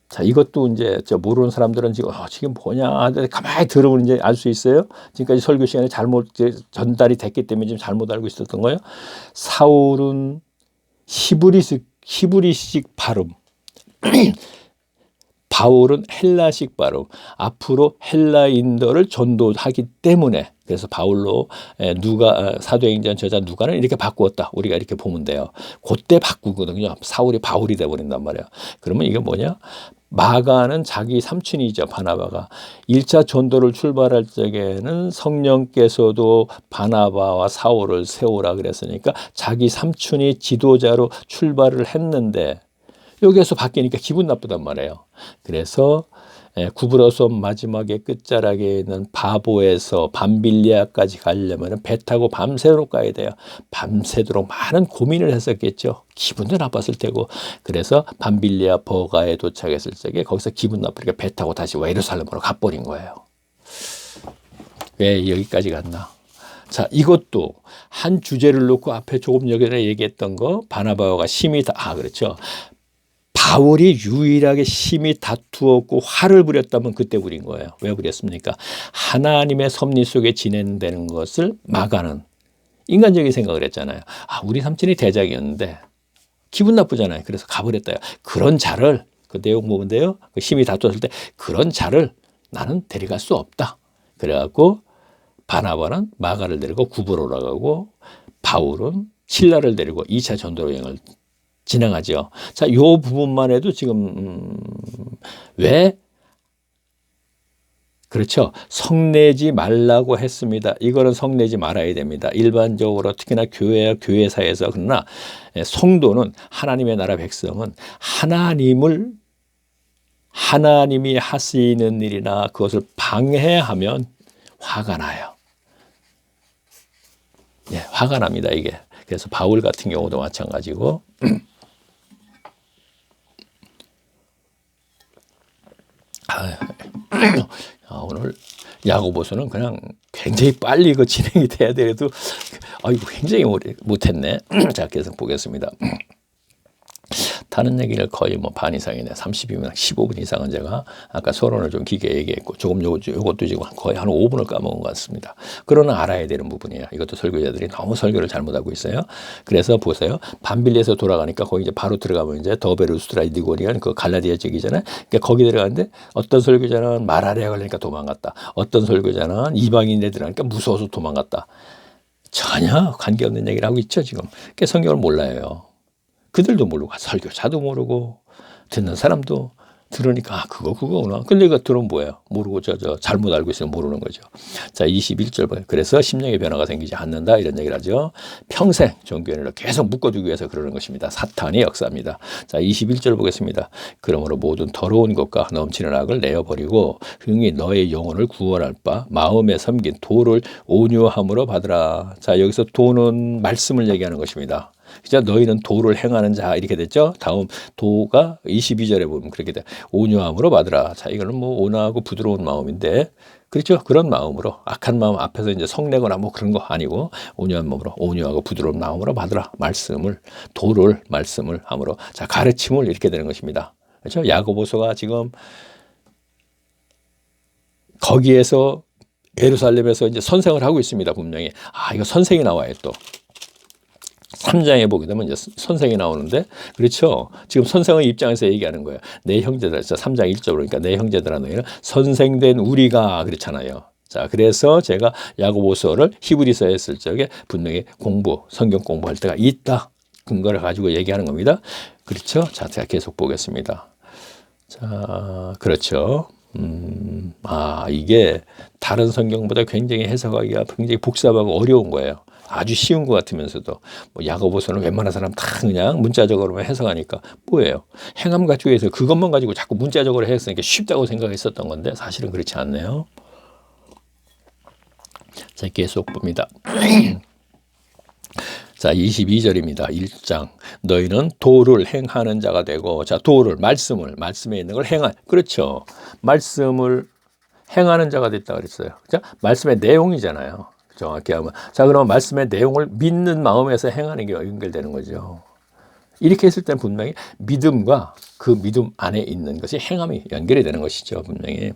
Speaker 1: 자, 이것도 이제 모르는 사람들은 지금 뭐냐. 가만히 들어보면 이제 알 수 있어요. 지금까지 설교 시간에 잘못 전달이 됐기 때문에 지금 잘못 알고 있었던 거예요. 사울은 히브리식 발음. 바울은 헬라식 발음. 앞으로 헬라인들을 전도하기 때문에, 그래서 바울로 사도행전 저자 누가는 이렇게 바꾸었다. 우리가 이렇게 보면 돼요. 그때 바꾸거든요. 사울이 바울이 돼버린단 말이에요. 그러면 이게 뭐냐? 마가는 자기 삼촌이죠. 바나바가 1차 전도를 출발할 적에는 성령께서도 바나바와 사울을 세우라 그랬으니까 자기 삼촌이 지도자로 출발을 했는데, 여기에서 바뀌니까 기분 나쁘단 말이에요. 그래서 구브로서 마지막에 끝자락에 있는 바보에서 밤빌리아까지 가려면 배 타고 밤새도록 가야 돼요. 밤새도록 많은 고민을 했었겠죠. 기분도 나빴을 테고. 그래서 밤빌리아 버가에 도착했을 적에 거기서 기분 나쁘니까 배 타고 다시 예루살렘으로 가버린 거예요. 왜 여기까지 갔나? 자, 이것도 한 주제를 놓고 앞에 조금 전에 얘기했던 거, 바나바가 심히 그렇죠. 바울이 유일하게 심히 다투었고 화를 부렸다면 그때 부린 거예요. 왜 부렸습니까? 하나님의 섭리 속에 진행되는 것을 마가는 인간적인 생각을 했잖아요. 우리 삼촌이 대장이었는데 기분 나쁘잖아요. 그래서 가버렸다. 그런 자를, 그 내용 보면데요. 심히 다투었을 때 그런 자를 나는 데려갈 수 없다. 그래갖고 바나바는 마가를 데리고 구브로로 가고 바울은 실라를 데리고 2차 전도 여행을 진행하죠. 자, 요 부분만 해도 지금 왜 그렇죠? 성내지 말라고 했습니다. 이거는 성내지 말아야 됩니다. 일반적으로 특히나 교회사에서. 그러나 성도는, 하나님의 나라 백성은 하나님이 하시는 일이나 그것을 방해하면 화가 나요. 화가 납니다, 이게. 그래서 바울 같은 경우도 마찬가지고. 오늘 야고보서는 그냥 굉장히 빨리 진행이 돼야 되래도 굉장히 못했네. 자, 계속 보겠습니다. 다른 얘기를 거의 반 이상이네. 30이면 15분 이상은 제가 아까 서론을 좀 길게 얘기했고, 조금 요것도 지금 거의 한 5분을 까먹은 것 같습니다. 그러나 알아야 되는 부분이에요. 이것도 설교자들이 너무 설교를 잘못하고 있어요. 그래서 보세요. 밤빌리에서 돌아가니까 거기 이제 바로 들어가면 이제 더베루스트라 니고니안 그 갈라디아 지역이잖아요. 그러니까 거기 들어가는데 어떤 설교자는 말하려고 걸리니까 도망갔다. 어떤 설교자는 이방인들 하니까 무서워서 도망갔다. 전혀 관계없는 얘기를 하고 있죠, 지금. 그러니까 성경을 몰라요. 그들도 모르고, 설교자도 모르고, 듣는 사람도 들으니까 그거구나. 근데 이거 들으면 뭐예요? 모르고 잘못 알고 있으면 모르는 거죠. 자, 21절 보세요. 그래서 심령의 변화가 생기지 않는다, 이런 얘기를 하죠. 평생 종교인을 계속 묶어두기 위해서 그러는 것입니다. 사탄의 역사입니다. 자, 21절 보겠습니다. 그러므로 모든 더러운 것과 넘치는 악을 내어버리고 흥이 너의 영혼을 구원할 바 마음에 섬긴 도를 온유함으로 받으라. 자, 여기서 도는 말씀을 얘기하는 것입니다. 그죠? 너희는 도를 행하는 자, 이렇게 됐죠. 다음 도가 22절에 보면 그렇게 돼. 온유함으로 받으라. 자, 이거는 온화하고 부드러운 마음인데, 그렇죠? 그런 마음으로, 악한 마음 앞에서 이제 성내거나 그런 거 아니고 온유한 마음으로, 온유하고 부드러운 마음으로 받으라. 말씀을 함으로. 자, 가르침을 이렇게 되는 것입니다. 그렇죠? 야고보서가 지금 거기에서 예루살렘에서 이제 선생을 하고 있습니다. 분명히. 이거 선생이 나와요, 또. 3장에 보게 되면 이제 선생이 나오는데, 그렇죠. 지금 선생의 입장에서 얘기하는 거예요. 내 형제들, 3장 1절로, 그러니까 내 형제들아 너희는 선생된 우리가, 그렇잖아요. 자, 그래서 제가 야고보서를 히브리서에 했을 적에 분명히 성경 공부할 때가 있다. 근거를 가지고 얘기하는 겁니다. 그렇죠. 자, 제가 계속 보겠습니다. 자, 그렇죠. 이게 다른 성경보다 굉장히 해석하기가 굉장히 복잡하고 어려운 거예요. 아주 쉬운 것 같으면서도 야고보서는 웬만한 사람 다 그냥 문자적으로만 해석하니까 뭐예요? 행함 가지고 해서 그것만 가지고 자꾸 문자적으로 해석하니까 쉽다고 생각했었던 건데 사실은 그렇지 않네요. 자, 계속 봅니다. 자, 22절입니다. 1장. 너희는 도를 행하는 자가 되고, 자, 도를, 말씀에 있는 걸 그렇죠. 말씀을 행하는 자가 됐다 그랬어요. 자, 말씀의 내용이잖아요. 정확히 하면. 자, 그러면 말씀의 내용을 믿는 마음에서 행하는 게 연결되는 거죠. 이렇게 했을 때는 분명히 믿음과 그 믿음 안에 있는 것이 행함이 연결이 되는 것이죠. 분명히.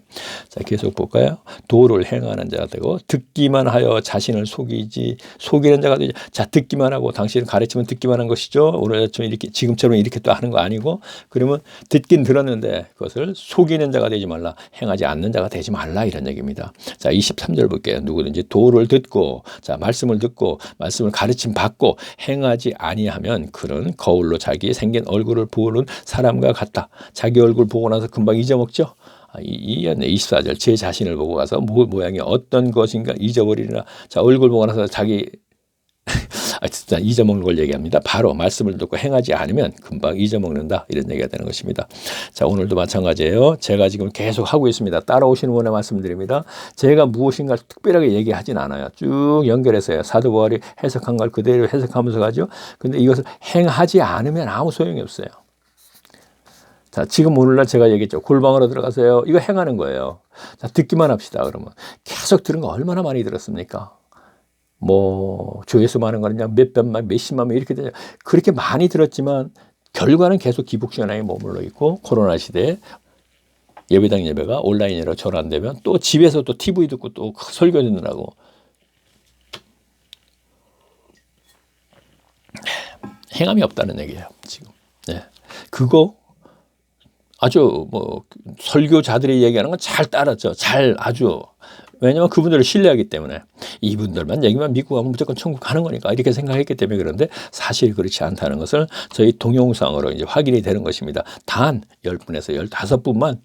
Speaker 1: 자, 계속 볼까요? 도를 행하는 자가 되고 듣기만 하여 자신을 속이는 자가 되죠. 자, 듣기만 하고 당신은 가르치면 듣기만 한 것이죠. 오늘 아침 이렇게 지금처럼 이렇게 또 하는 거 아니고 그러면 듣긴 들었는데 그것을 속이는 자가 되지 말라. 행하지 않는 자가 되지 말라 이런 얘기입니다. 자, 23절 볼게요. 누구든지 도를 듣고 자, 말씀을 듣고 말씀을 가르침 받고 행하지 아니하면 그는 거울로 자기 생긴 얼굴을 보는 사람과 같다. 자기 얼굴 보고 나서 금방 잊어먹죠. 24절 제 자신을 보고 가서 모양이 어떤 것인가 잊어버리리라. 자, 얼굴 보고 나서 자기 잊어먹는 걸 얘기합니다. 바로 말씀을 듣고 행하지 않으면 금방 잊어먹는다. 이런 얘기가 되는 것입니다. 자, 오늘도 마찬가지예요. 제가 지금 계속 하고 있습니다. 따라오시는 분에 말씀드립니다. 제가 무엇인가 특별하게 얘기하진 않아요. 쭉 연결해서요. 사도 바울이 해석한 걸 그대로 해석하면서 가죠. 근데 이것을 행하지 않으면 아무 소용이 없어요. 자, 지금 오늘날 제가 얘기했죠. 골방으로 들어가세요. 이거 행하는 거예요. 자, 듣기만 합시다. 그러면 계속 들은 거 얼마나 많이 들었습니까? 주 예수 많은 거냐 몇백만 몇십만 명 이렇게 되냐 그렇게 많이 들었지만 결과는 계속 기복신앙에 머물러 있고 코로나 시대에 예배당 예배가 온라인으로 전환되면 또 집에서 또 TV 듣고 또 설교 듣느라고 행함이 없다는 얘기예요. 지금 네. 그거 아주 설교자들이 얘기하는 건 잘 따랐죠. 아주 왜냐하면 그분들을 신뢰하기 때문에 이분들만 얘기만 믿고 가면 무조건 천국 가는 거니까 이렇게 생각했기 때문에 그런데 사실 그렇지 않다는 것을 저희 동영상으로 이제 확인이 되는 것입니다. 단 10분에서 15분만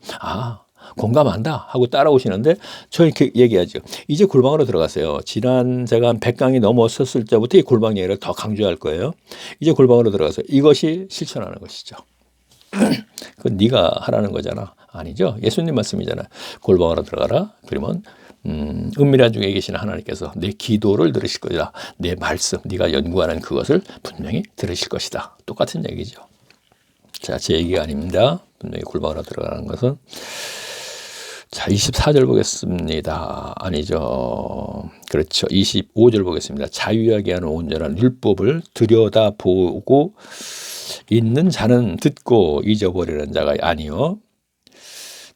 Speaker 1: 공감한다 하고 따라오시는데 저 이렇게 얘기하죠. 이제 골방으로 들어가세요. 지난 제가 한 100강이 넘었었을 때부터 이 골방 얘기를 더 강조할 거예요. 이제 골방으로 들어가세요. 이것이 실천하는 것이죠. 그건 네가 하라는 거잖아. 아니죠. 예수님 말씀이잖아. 골방으로 들어가라. 그러면 은밀한 중에 계신 하나님께서 내 기도를 들으실 것이다. 내 말씀, 네가 연구하는 그것을 분명히 들으실 것이다. 똑같은 얘기죠. 자, 제 얘기가 아닙니다. 분명히 골방으로 들어가는 것은 자, 24절 보겠습니다. 아니죠. 그렇죠. 25절 보겠습니다. 자유하게 하는 온전한 율법을 들여다보고 있는 자는 듣고 잊어버리는 자가 아니요.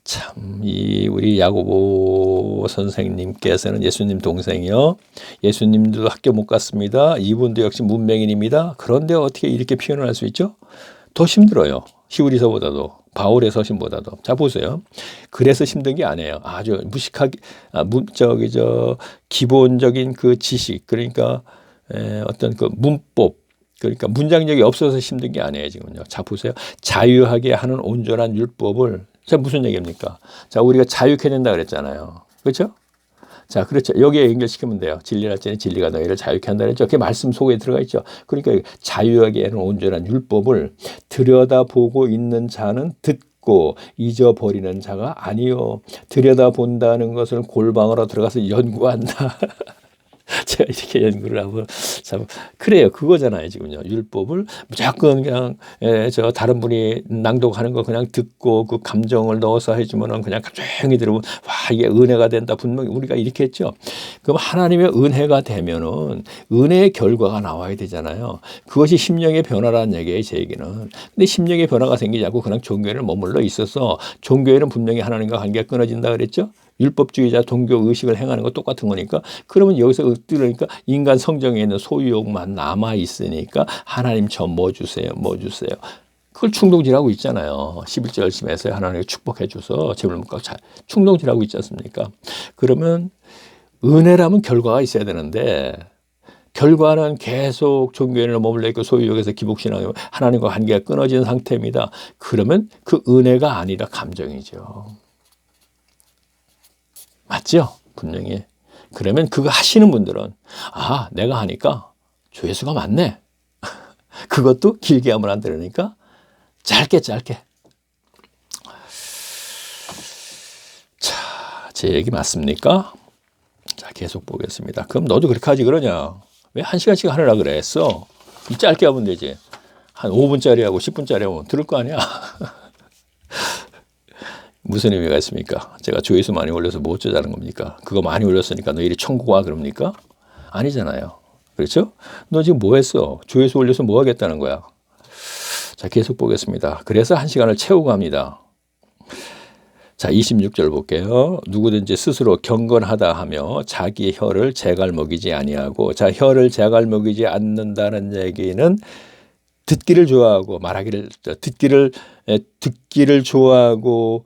Speaker 1: 참, 우리 야고보 선생님께서는 예수님 동생이요. 예수님도 학교 못 갔습니다. 이분도 역시 문맹인입니다. 그런데 어떻게 이렇게 표현을 할 수 있죠? 더 힘들어요. 히브리서보다도, 바울의 서신보다도. 자, 보세요. 그래서 힘든 게 아니에요. 아주 무식하게, 기본적인 그 지식, 그러니까 어떤 그 문법, 그러니까 문장력이 없어서 힘든 게 아니에요, 지금요. 자, 보세요. 자유하게 하는 온전한 율법을 자, 무슨 얘기입니까? 자, 우리가 자유케 된다 그랬잖아요. 그렇죠? 자, 그렇죠. 여기에 연결시키면 돼요. 진리랄지니 진리가 너희를 자유케 한다 그랬죠. 그게 말씀 속에 들어가 있죠. 그러니까 자유하게 하는 온전한 율법을 들여다보고 있는 자는 듣고 잊어버리는 자가 아니요. 들여다본다는 것을 골방으로 들어가서 연구한다. 제가 이렇게 연구를 하고 참 그래요. 그거잖아요. 지금요. 율법을 무조건 그냥 다른 분이 낭독하는 거 그냥 듣고 그 감정을 넣어서 해주면은 그냥 조용히 들으면 와 이게 은혜가 된다. 분명히 우리가 이렇게 했죠. 그럼 하나님의 은혜가 되면은 은혜의 결과가 나와야 되잖아요. 그것이 심령의 변화라는 얘기예요. 제 얘기는. 근데 심령의 변화가 생기지 않고 그냥 종교에는 머물러 있어서 종교에는 분명히 하나님과 관계가 끊어진다 그랬죠. 율법주의자 종교 의식을 행하는 거 똑같은 거니까 그러면 여기서 들으니까 인간 성정에 있는 소유욕만 남아 있으니까 하나님 저 뭐 주세요 그걸 충동질하고 있잖아요. 11절 열심히 해서 하나님이 축복해 줘서 재물 못 갖고 충동질하고 있지 않습니까? 그러면 은혜라면 결과가 있어야 되는데 결과는 계속 종교에는 머물러 있고 소유욕에서 기복신앙이고 하나님과 관계가 끊어진 상태입니다. 그러면 그 은혜가 아니라 감정이죠. 맞죠? 분명히. 그러면 그거 하시는 분들은 내가 하니까 조회수가 많네. 그것도 길게 하면 안 되니까 짧게. 자, 제 얘기 맞습니까? 자, 계속 보겠습니다. 그럼 너도 그렇게 하지 그러냐? 왜 1시간씩 하느라 그랬어? 이 짧게 하면 되지. 한 5분짜리 하고 10분짜리 하면 들을 거 아니야? 무슨 의미가 있습니까? 제가 조회수 많이 올려서 뭐 어쩌자는 겁니까? 그거 많이 올렸으니까 너 이리 천국 와 그럽니까? 아니잖아요. 그렇죠? 너 지금 뭐 했어? 조회수 올려서 뭐 하겠다는 거야? 자, 계속 보겠습니다. 그래서 1시간을 채우고 합니다. 자, 26절 볼게요. 누구든지 스스로 경건하다 하며 자기 혀를 제갈먹이지 아니하고, 자, 혀를 제갈먹이지 않는다는 얘기는 듣기를 좋아하고 듣기를 좋아하고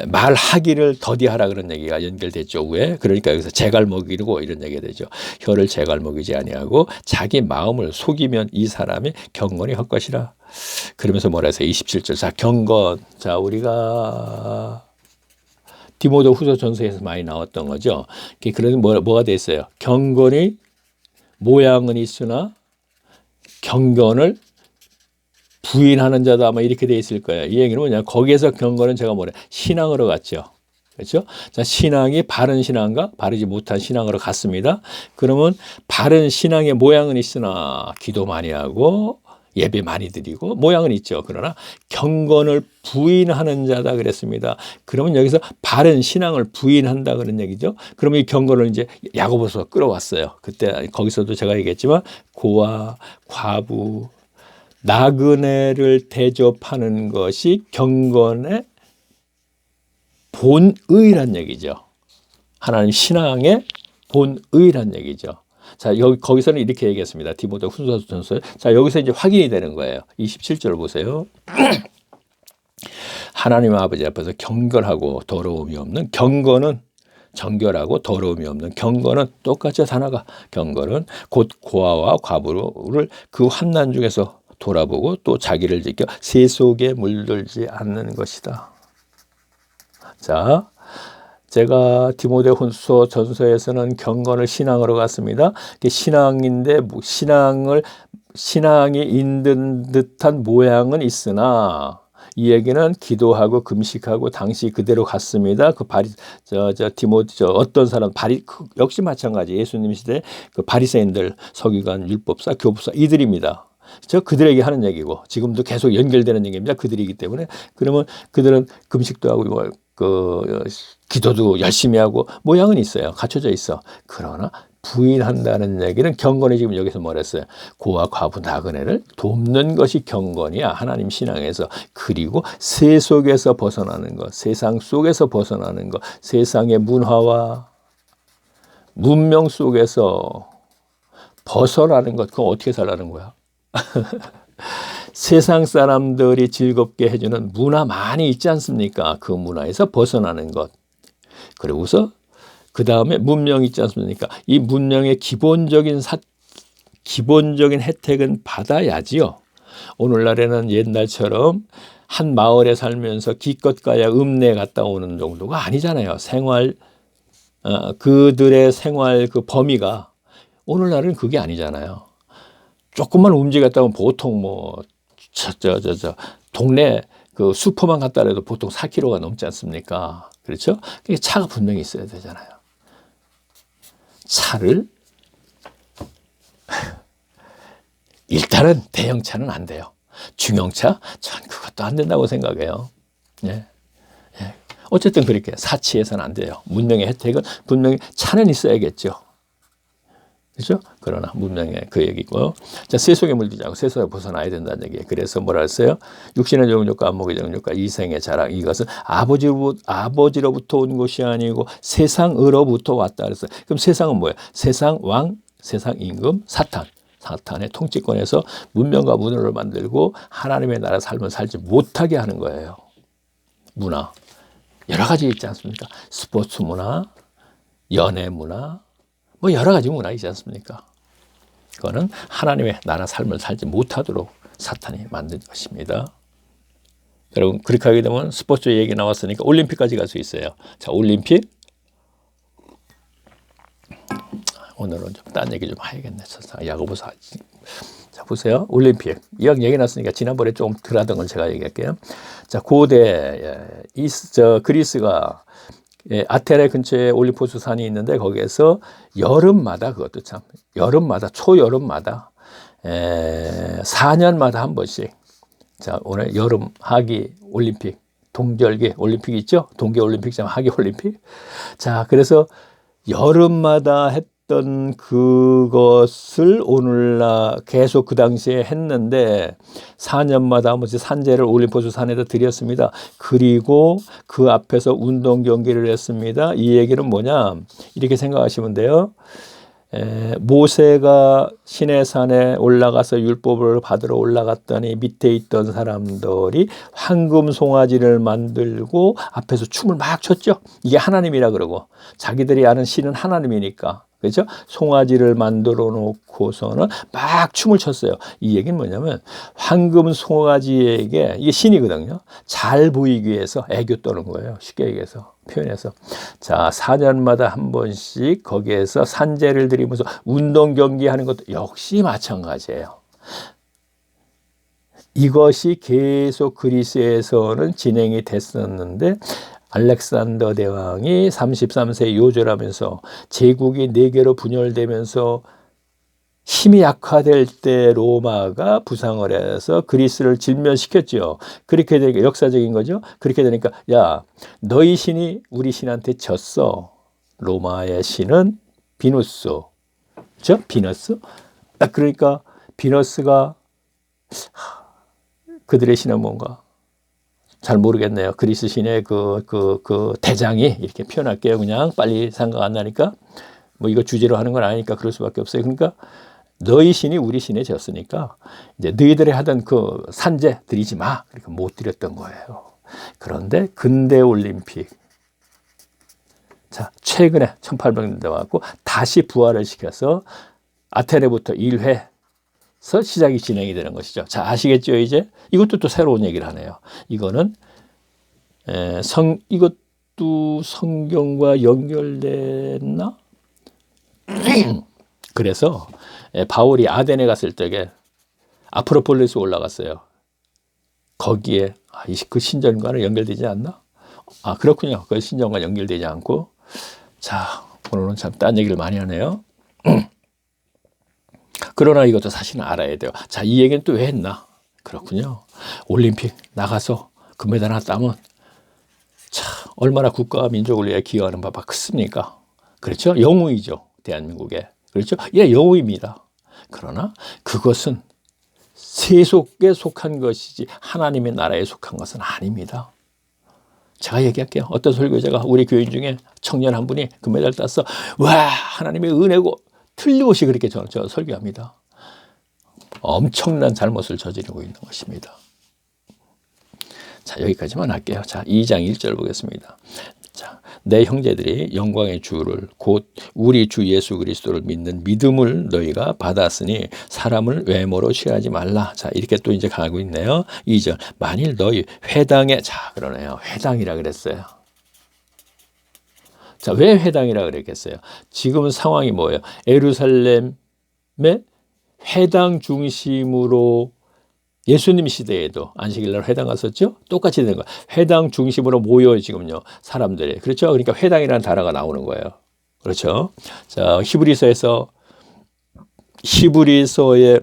Speaker 1: 말하기를 더디하라 그런 얘기가 연결됐죠. 왜? 그러니까 여기서 제갈먹이고 이런 얘기가 되죠. 혀를 제갈먹이지 아니하고 자기 마음을 속이면 이 사람이 경건이 헛것이라. 그러면서 뭐라 해서 27절. 자, 경건. 자, 우리가 디모데 후서 전서에서 많이 나왔던 거죠. 그래서 뭐가 돼 있어요? 경건이 모양은 있으나 경건을 부인하는 자도 아마 이렇게 돼 있을 거예요. 이 얘기는 뭐냐? 거기에서 경건은 제가 뭐래? 신앙으로 갔죠. 그렇죠? 자, 신앙이 바른 신앙과 바르지 못한 신앙으로 갔습니다. 그러면 바른 신앙의 모양은 있으나 기도 많이 하고 예배 많이 드리고 모양은 있죠. 그러나 경건을 부인하는 자다 그랬습니다. 그러면 여기서 바른 신앙을 부인한다 그런 얘기죠. 그러면 이 경건을 이제 야고보서 끌어왔어요. 그때 거기서도 제가 얘기했지만 고아, 과부, 나그네를 대접하는 것이 경건의 본의란 얘기죠. 하나님 신앙의 본의란 얘기죠. 자, 거기서는 이렇게 얘기했습니다. 디모데 후서전서. 자, 여기서 이제 확인이 되는 거예요. 27절 보세요. 하나님 아버지 앞에서 경건하고 더러움이 없는 경건은 정결하고 더러움이 없는 경건은 똑같이 하나가 경건은 곧 고아와 과부를 그 환난 중에서 돌아보고 또 자기를 지켜 세속에 물들지 않는 것이다. 자, 제가 디모데 후서 전서에서는 경건을 신앙으로 갔습니다. 신앙인데 신앙이 있는 듯한 모양은 있으나 이 얘기는 기도하고 금식하고 당시 그대로 갔습니다. 디모데 어떤 사람 역시 마찬가지 예수님 시대 그 바리새인들 서기관 율법사 교법사 이들입니다. 그들에게 하는 얘기고 지금도 계속 연결되는 얘기입니다. 그들이기 때문에 그러면 그들은 금식도 하고 기도도 열심히 하고 모양은 있어요. 갖춰져 있어. 그러나 부인한다는 얘기는 경건이 지금 여기서 뭐랬어요? 고아 과부 나그네를 돕는 것이 경건이야. 하나님 신앙에서. 그리고 세속에서 벗어나는 것, 세상 속에서 벗어나는 것, 세상의 문화와 문명 속에서 벗어나는 것, 그건 어떻게 살라는 거야? 세상 사람들이 즐겁게 해주는 문화 많이 있지 않습니까? 그 문화에서 벗어나는 것. 그리고서 그 다음에 문명 있지 않습니까? 이 문명의 기본적인 혜택은 받아야지요. 오늘날에는 옛날처럼 한 마을에 살면서 기껏 가야 읍내 갔다 오는 정도가 아니잖아요. 그들의 생활 그 범위가 오늘날은 그게 아니잖아요. 조금만 움직였다 보면 보통 동네 그 슈퍼만 갔다 해도 보통 4km가 넘지 않습니까? 그렇죠? 그게 차가 분명히 있어야 되잖아요. 차를 일단은 대형차는 안 돼요. 중형차? 전 그것도 안 된다고 생각해요. 예. 예. 어쨌든 그렇게 사치해서는 안 돼요. 문명의 혜택은 분명히 차는 있어야겠죠. 그렇죠? 그러나 문명의 그 얘기고요. 자, 세속에 물들지 않고 세속에 벗어나야 된다는 얘기예요. 그래서 뭐라 했어요? 육신의 정욕과 안목의 정욕과 이생의 자랑 이것은 아버지로부터 온 것이 아니고 세상으로부터 왔다 그랬어요. 그럼 세상은 뭐예요? 세상 왕, 세상 임금, 사탄의 통치권에서 문명과 문화를 만들고 하나님의 나라 삶을 살지 못하게 하는 거예요. 문화 여러 가지 있지 않습니까? 스포츠 문화, 연애 문화, 여러 가지 문화 있지 않습니까? 그거는 하나님의 나라 삶을 살지 못하도록 사탄이 만든 것입니다. 여러분 그렇게 하게 되면 스포츠 얘기 나왔으니까 올림픽까지 갈 수 있어요. 자, 올림픽 오늘은 좀 딴 얘기 좀 해야겠네. 야고보서. 자, 보세요. 올림픽. 이왕 얘기 났으니까 지난번에 좀 덜 하던 걸 제가 얘기할게요. 자, 고대 그리스가 예, 아테네 근처에 올림포스 산이 있는데 거기에서 여름마다 그것도 참 여름마다 초여름마다 4년마다 한 번씩 자 오늘 여름 하기 올림픽 동절기 올림픽 있죠? 동계 올림픽 참 하기 올림픽 자 그래서 여름마다 했던 그것을 오늘날 계속 그 당시에 했는데 4년마다 한 번씩 산재를 올림포스 산에다 드렸습니다. 그리고 그 앞에서 운동 경기를 했습니다. 이 얘기는 뭐냐 이렇게 생각하시면 돼요. 모세가 시내산에 올라가서 율법을 받으러 올라갔더니 밑에 있던 사람들이 황금 송아지를 만들고 앞에서 춤을 막 췄죠. 이게 하나님이라 그러고 자기들이 아는 신은 하나님이니까 그렇죠? 송아지를 만들어 놓고서는 막 춤을 췄어요. 이 얘기는 뭐냐면 황금 송아지에게 이게 신이거든요. 잘 보이기 위해서 애교 떠는 거예요. 쉽게 얘기해서 표현해서 자 4년마다 한 번씩 거기에서 산재를 드리면서 운동 경기하는 것도 역시 마찬가지예요. 이것이 계속 그리스에서는 진행이 됐었는데 알렉산더 대왕이 33세 요절하면서 제국이 4개로 분열되면서 힘이 약화될 때 로마가 부상을 해서 그리스를 질면시켰죠. 그렇게 되니까 역사적인 거죠. 그렇게 되니까 야 너희 신이 우리 신한테 졌어. 로마의 신은 비누스. 그렇죠? 비너스. 그러니까 비너스가 그들의 신은 뭔가 잘 모르겠네요. 그리스 신의 그 대장이 이렇게 표현할게요. 그냥 빨리 생각 안 나니까 뭐 이거 주제로 하는 건 아니니까 그럴 수밖에 없어요. 그러니까 너희 신이 우리 신에 졌으니까 이제 너희들이 하던 그 산재 드리지 마. 그러니까 못 드렸던 거예요. 그런데 근대 올림픽 자 최근에 1800년대 왔고 다시 부활을 시켜서 아테네부터 1회서 시작이 진행이 되는 것이죠. 자 아시겠죠 이제 이것도 또 새로운 얘기를 하네요. 이거는 이것도 성경과 연결됐나? 그래서 바울이 아데네 갔을 때에 아프로폴리스 올라갔어요. 거기에 그 신전과는 연결되지 않나? 아 그렇군요. 그 신전과 연결되지 않고 자 오늘은 참 딴 얘기를 많이 하네요. 그러나 이것도 사실은 알아야 돼요. 자 이 얘기는 또 왜 했나? 그렇군요. 올림픽 나가서 금메달 하나 따면 참 얼마나 국가와 민족을 위해 기여하는 바가 크습니까? 그렇죠? 영웅이죠. 대한민국에. 그렇죠? 예, 영웅입니다. 그러나 그것은 세속에 속한 것이지 하나님의 나라에 속한 것은 아닙니다. 제가 얘기할게요. 어떤 설교자가 우리 교인 중에 청년 한 분이 금메달 땄어. 와 하나님의 은혜고 틀림없이 그렇게 저 설교합니다. 엄청난 잘못을 저지르고 있는 것입니다. 자 여기까지만 할게요. 자 2장 1절 보겠습니다. 자, 내 형제들이 영광의 주를 곧 우리 주 예수 그리스도를 믿는 믿음을 너희가 받았으니 사람을 외모로 취하지 말라. 자 이렇게 또 이제 가고 있네요. 2절 만일 너희 회당에 자 그러네요. 회당이라 그랬어요. 자 왜 회당이라 그랬겠어요? 지금 상황이 뭐예요? 예루살렘의 회당 중심으로 예수님 시대에도 안식일날 회당 갔었죠? 똑같이 되는 거예요. 회당 중심으로 모여요, 지금요. 사람들이. 그렇죠? 그러니까 회당이라는 단어가 나오는 거예요. 그렇죠? 자, 히브리서의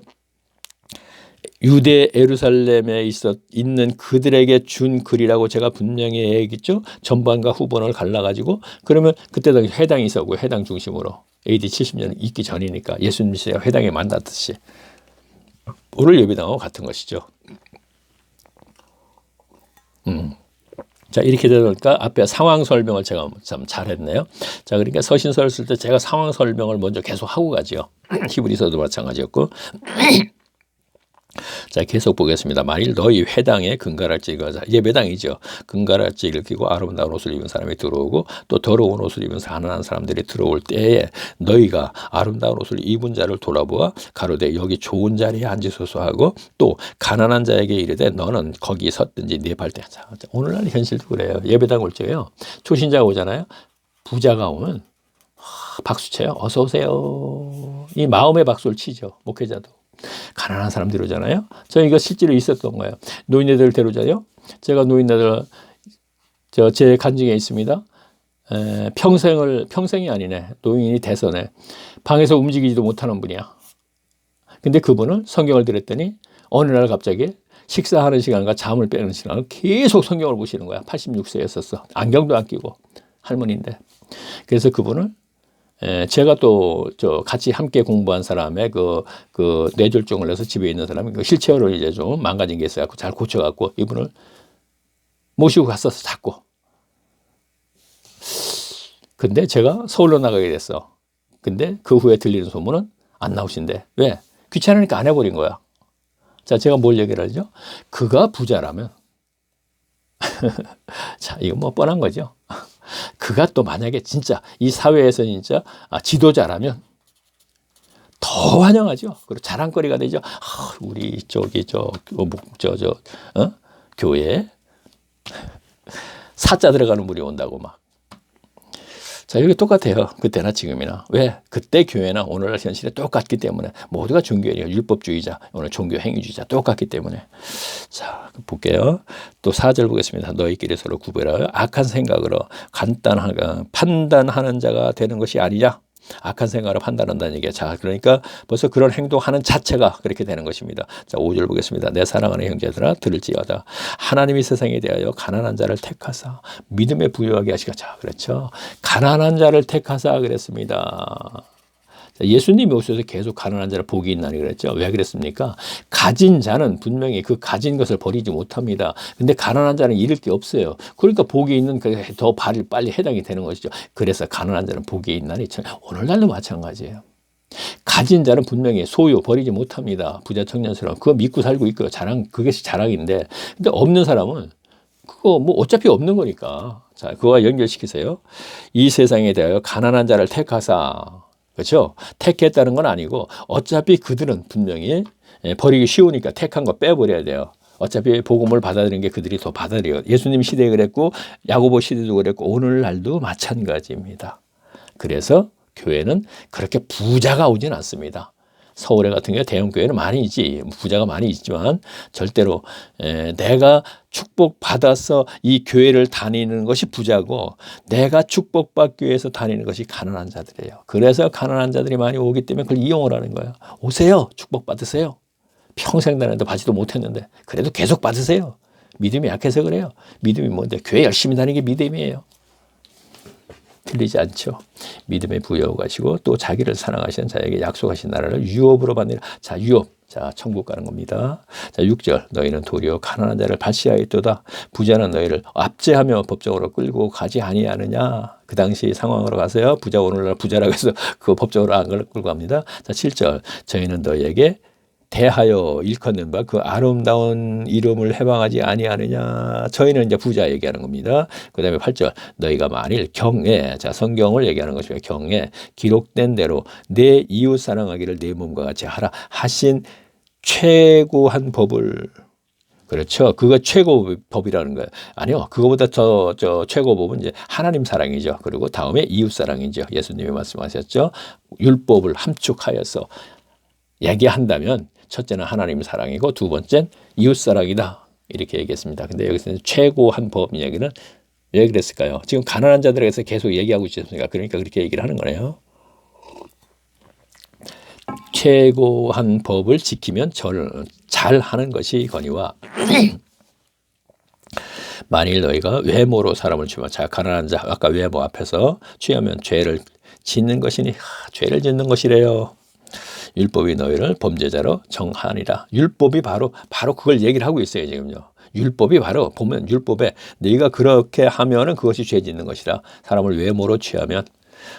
Speaker 1: 유대 예루살렘에 있는 그들에게 준 글이라고 제가 분명히 얘기했죠? 전반과 후반을 갈라가지고 그러면 그때 당시 회당이 있었고 회당 중심으로 AD 70년 있기 전이니까 예수님 시대가 회당에 만났듯이 오늘 예배당하고 같은 것이죠. 자 이렇게 되니까 앞에 상황 설명을 제가 참 잘했네요. 자 그러니까 서신서를 쓸 때 제가 상황 설명을 먼저 계속 하고 가죠. 히브리서도 마찬가지였고. 자 계속 보겠습니다. 만일 너희 회당에 금가랄지가 예배당이죠. 금가랄지를 끼고 아름다운 옷을 입은 사람이 들어오고 또 더러운 옷을 입은 가난한 사람들이 들어올 때에 너희가 아름다운 옷을 입은 자를 돌아보아 가로되 여기 좋은 자리에 앉으소서 하고 또 가난한 자에게 이르되 너는 거기 섰든지 네 발대. 자 오늘날 현실도 그래요. 예배당 올 적에요. 초신자가 오잖아요. 부자가 오면 박수 쳐요. 어서 오세요. 이 마음의 박수를 치죠. 목회자도. 가난한 사람들이 오잖아요. 저 이거 실제로 있었던 거예요. 노인네들 데려오잖아요. 제가 노인네들 제 간증에 있습니다. 평생이 아니네. 노인이 돼서네. 방에서 움직이지도 못하는 분이야. 근데 그분은 성경을 들었더니 어느 날 갑자기 식사하는 시간과 잠을 빼는 시간을 계속 성경을 보시는 거야. 86세였었어. 안경도 안 끼고 할머니인데. 그래서 그분을 제가 또 같이 함께 공부한 사람의 그 뇌졸중을 해서 집에 있는 사람이 그 휠체어를 이제 좀 망가진 게 있어갖고 잘 고쳐갖고 이분을 모시고 갔었어, 자꾸. 근데 제가 서울로 나가게 됐어. 근데 그 후에 들리는 소문은 안 나오신대. 왜? 귀찮으니까 안 해버린 거야. 자, 제가 뭘 얘기를 하죠? 그가 부자라면. 자, 이거 뭐 뻔한 거죠. 그가 또 만약에 진짜 이 사회에서 진짜 지도자라면 더 환영하죠. 그리고 자랑거리가 되죠. 우리 교회에 사자 들어가는 분이 온다고 막. 자, 여기 똑같아요. 그때나 지금이나. 왜? 그때 교회나 오늘날 현실에 똑같기 때문에 모두가 종교인이에요. 율법주의자, 오늘 종교 행위주의자 똑같기 때문에. 자, 볼게요. 또 4절 보겠습니다. 너희끼리 서로 구별하여 악한 생각으로 간단하게 판단하는 자가 되는 것이 아니냐. 악한 생각으로 판단한다는 얘기야. 자, 그러니까 벌써 그런 행동하는 자체가 그렇게 되는 것입니다. 자, 5절 보겠습니다. 내 사랑하는 형제들아 들을지어다. 하나님이 세상에 대하여 가난한 자를 택하사 믿음에 부유하게 하시가. 자, 그렇죠. 가난한 자를 택하사 그랬습니다. 예수님이 오셔서 계속 가난한 자를 복이 있나니 그랬죠. 왜 그랬습니까? 가진 자는 분명히 그 가진 것을 버리지 못합니다. 근데 가난한 자는 잃을 게 없어요. 그러니까 복이 있는 더 빨리 해당이 되는 것이죠. 그래서 가난한 자는 복이 있나니 오늘날도 마찬가지예요. 가진 자는 분명히 소유 버리지 못합니다. 부자 청년처럼 그거 믿고 살고 있고요. 그것이 자랑인데, 근데 없는 사람은 그거 뭐 어차피 없는 거니까. 자, 그거와 연결시키세요. 이 세상에 대하여 가난한 자를 택하사. 그렇죠? 택했다는 건 아니고 어차피 그들은 분명히 버리기 쉬우니까 택한 거 빼버려야 돼요. 어차피 복음을 받아들이는 게 그들이 더 받아들여요. 예수님 시대에 그랬고 야고보 시대도 그랬고 오늘날도 마찬가지입니다. 그래서 교회는 그렇게 부자가 오진 않습니다. 서울에 같은 경우 대형 교회는 많이 있지, 부자가 많이 있지만 절대로 내가 축복받아서 이 교회를 다니는 것이 부자고 내가 축복받기 위해서 다니는 것이 가난한 자들이에요. 그래서 가난한 자들이 많이 오기 때문에 그걸 이용을 하는 거예요. 오세요. 축복받으세요. 평생 다녔는데 받지도 못했는데 그래도 계속 받으세요. 믿음이 약해서 그래요. 믿음이 뭔데? 교회 열심히 다니는 게 믿음이에요. 틀리지 않죠. 믿음에 부여하고 가시고 또 자기를 사랑하시는 자에게 약속하신 나라를 유업으로 받느라. 자, 유업. 자, 천국 가는 겁니다. 자, 6절. 너희는 도리어 가난한 자를 발시하였도다. 부자는 너희를 압제하며 법적으로 끌고 가지 아니하느냐. 그 당시 상황으로 가세요. 부자 오늘날 부자라고 해서 그 법적으로 안 끌고 갑니다. 자, 7절. 저희는 너희에게 대하여 일컫는 바 그 아름다운 이름을 해방하지 아니하느냐. 저희는 이제 부자 얘기하는 겁니다. 그 다음에 8절. 너희가 만일 경에, 자, 성경을 얘기하는 것입니다. 경에 기록된 대로 내 이웃 사랑하기를 내 몸과 같이 하라 하신 최고한 법을. 그렇죠. 그거 최고 법이라는 거예요. 아니요. 그거보다 더 최고 법은 이제 하나님 사랑이죠. 그리고 다음에 이웃 사랑이죠. 예수님이 말씀하셨죠. 율법을 함축하여서 얘기한다면 첫째는 하나님 사랑이고 두 번째는 이웃 사랑이다. 이렇게 얘기했습니다. 근데 여기서는 최고한 법 이야기는 왜 그랬을까요? 지금 가난한 자들에게서 계속 얘기하고 있지 않습니까? 그러니까 그렇게 얘기를 하는 거네요. 최고한 법을 지키면 잘 하는 것이 거니와 만일 너희가 외모로 사람을 취하면, 자, 가난한 자 아까 외모 앞에서 취하면 죄를 짓는 것이니, 죄를 짓는 것이래요. 율법이 너희를 범죄자로 정하니라. 율법이 바로 그걸 얘기를 하고 있어요. 지금요. 율법이 바로 보면 율법에 너희가 그렇게 하면은 그것이 죄 짓는 것이라. 사람을 외모로 취하면.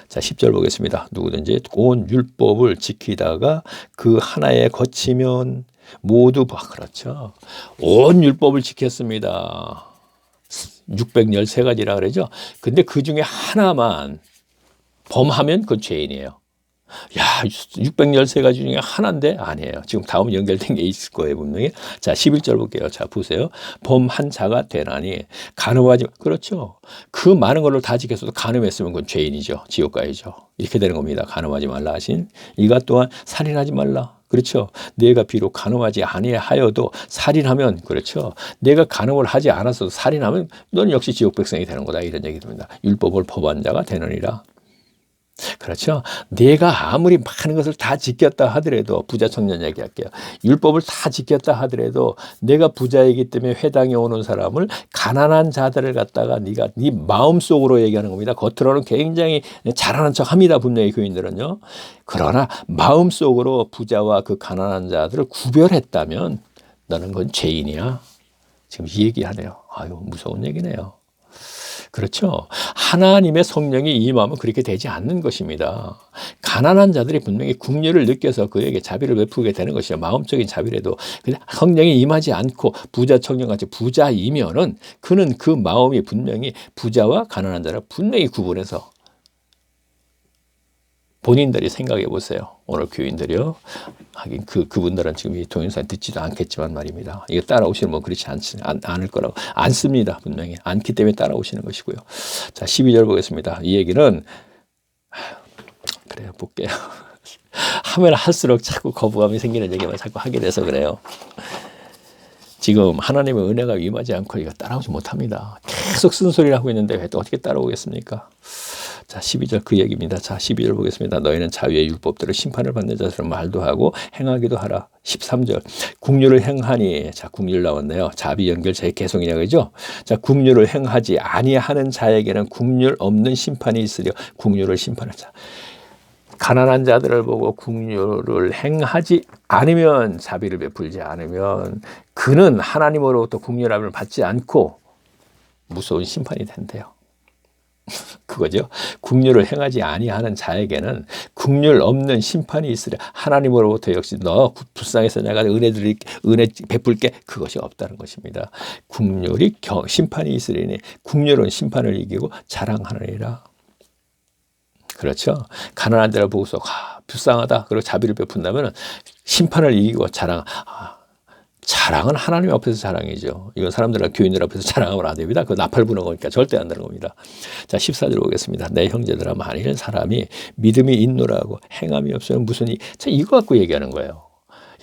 Speaker 1: 자, 10절 보겠습니다. 누구든지 온 율법을 지키다가 그 하나에 거치면 모두 그렇죠. 온 율법을 지켰습니다. 613가지라 그러죠. 근데 그 중에 하나만 범하면 그건 죄인이에요. 야, 613가지 중에 하나인데 아니에요. 지금 다음 연결된 게 있을 거예요, 분명히. 자, 11절 볼게요. 자, 보세요. 범한 자가 되나니 간음하지. 그렇죠. 그 많은 걸로 다 지켰어도 간음했으면 그건 죄인이죠. 지옥 가야죠. 이렇게 되는 겁니다. 간음하지 말라 하신 이가 또한 살인하지 말라. 그렇죠. 내가 비록 간음하지 아니하여도 살인하면, 그렇죠. 내가 간음을 하지 않았어도 살인하면 넌 역시 지옥 백성이 되는 거다, 이런 얘기 듭니다. 율법을 범한 자가 되느니라. 그렇죠. 내가 아무리 많은 것을 다 지켰다 하더라도, 부자 청년 얘기할게요. 율법을 다 지켰다 하더라도 내가 부자이기 때문에 회당에 오는 사람을, 가난한 자들을 갖다가 네가 네 마음속으로 얘기하는 겁니다. 겉으로는 굉장히 잘하는 척 합니다, 분명히 교인들은요. 그러나 마음속으로 부자와 그 가난한 자들을 구별했다면 너는 그건 죄인이야. 지금 이 얘기하네요. 아유, 무서운 얘기네요. 그렇죠. 하나님의 성령이 임하면 그렇게 되지 않는 것입니다. 가난한 자들이 분명히 긍휼을 느껴서 그에게 자비를 베푸게 되는 것이죠. 마음적인 자비라도. 성령이 임하지 않고 부자 청년같이 부자이면은 그는 그 마음이 분명히 부자와 가난한 자를 분명히 구분해서, 본인들이 생각해 보세요. 오늘 교인들이요. 하긴 그분들은 지금 이 동영상 듣지도 않겠지만 말입니다. 이거 따라오시는 분 그렇지 않을 거라고. 않습니다. 분명히. 않기 때문에 따라오시는 것이고요. 자, 12절 보겠습니다. 이 얘기는, 그래요. 볼게요. 하면 할수록 자꾸 거부감이 생기는 얘기만 자꾸 하게 돼서 그래요. 지금 하나님의 은혜가 임하지 않고 이거 따라오지 못합니다. 계속 쓴소리를 하고 있는데 왜 또 어떻게 따라오겠습니까? 자, 12절 그 얘기입니다. 자, 12절 보겠습니다. 너희는 자유의 율법대로 심판을 받는 자처럼 말도 하고 행하기도 하라. 13절 긍휼을 행하니, 자, 긍휼 나왔네요. 자비 연결 재개성이냐 그죠? 자, 긍휼을 행하지 아니하는 자에게는 긍휼 없는 심판이 있으려 긍휼을 심판하는 자. 가난한 자들을 보고 긍휼을 행하지 않으면, 자비를 베풀지 않으면 그는 하나님으로부터 긍휼함을 받지 않고 무서운 심판이 된대요. 그거죠. 긍휼을 행하지 아니하는 자에게는 긍휼 없는 심판이 있으려 하나님으로부터 역시 너 불쌍해서 내가 은혜 베풀게, 그것이 없다는 것입니다. 긍휼이 심판이 있으리니 긍휼은 심판을 이기고 자랑하느니라. 그렇죠. 가난한 자를 보고서 불쌍하다 그리고 자비를 베푼다면 심판을 이기고 자랑은 하나님 앞에서 자랑이죠. 이건 사람들, 교인들 앞에서 자랑하면 안 됩니다. 그 나팔 부는 거니까 절대 안 되는 겁니다. 자, 14절 보겠습니다. 내 형제들아, 만일 사람이 믿음이 있노라고 행함이 없으면 무슨 자, 이거 갖고 얘기하는 거예요.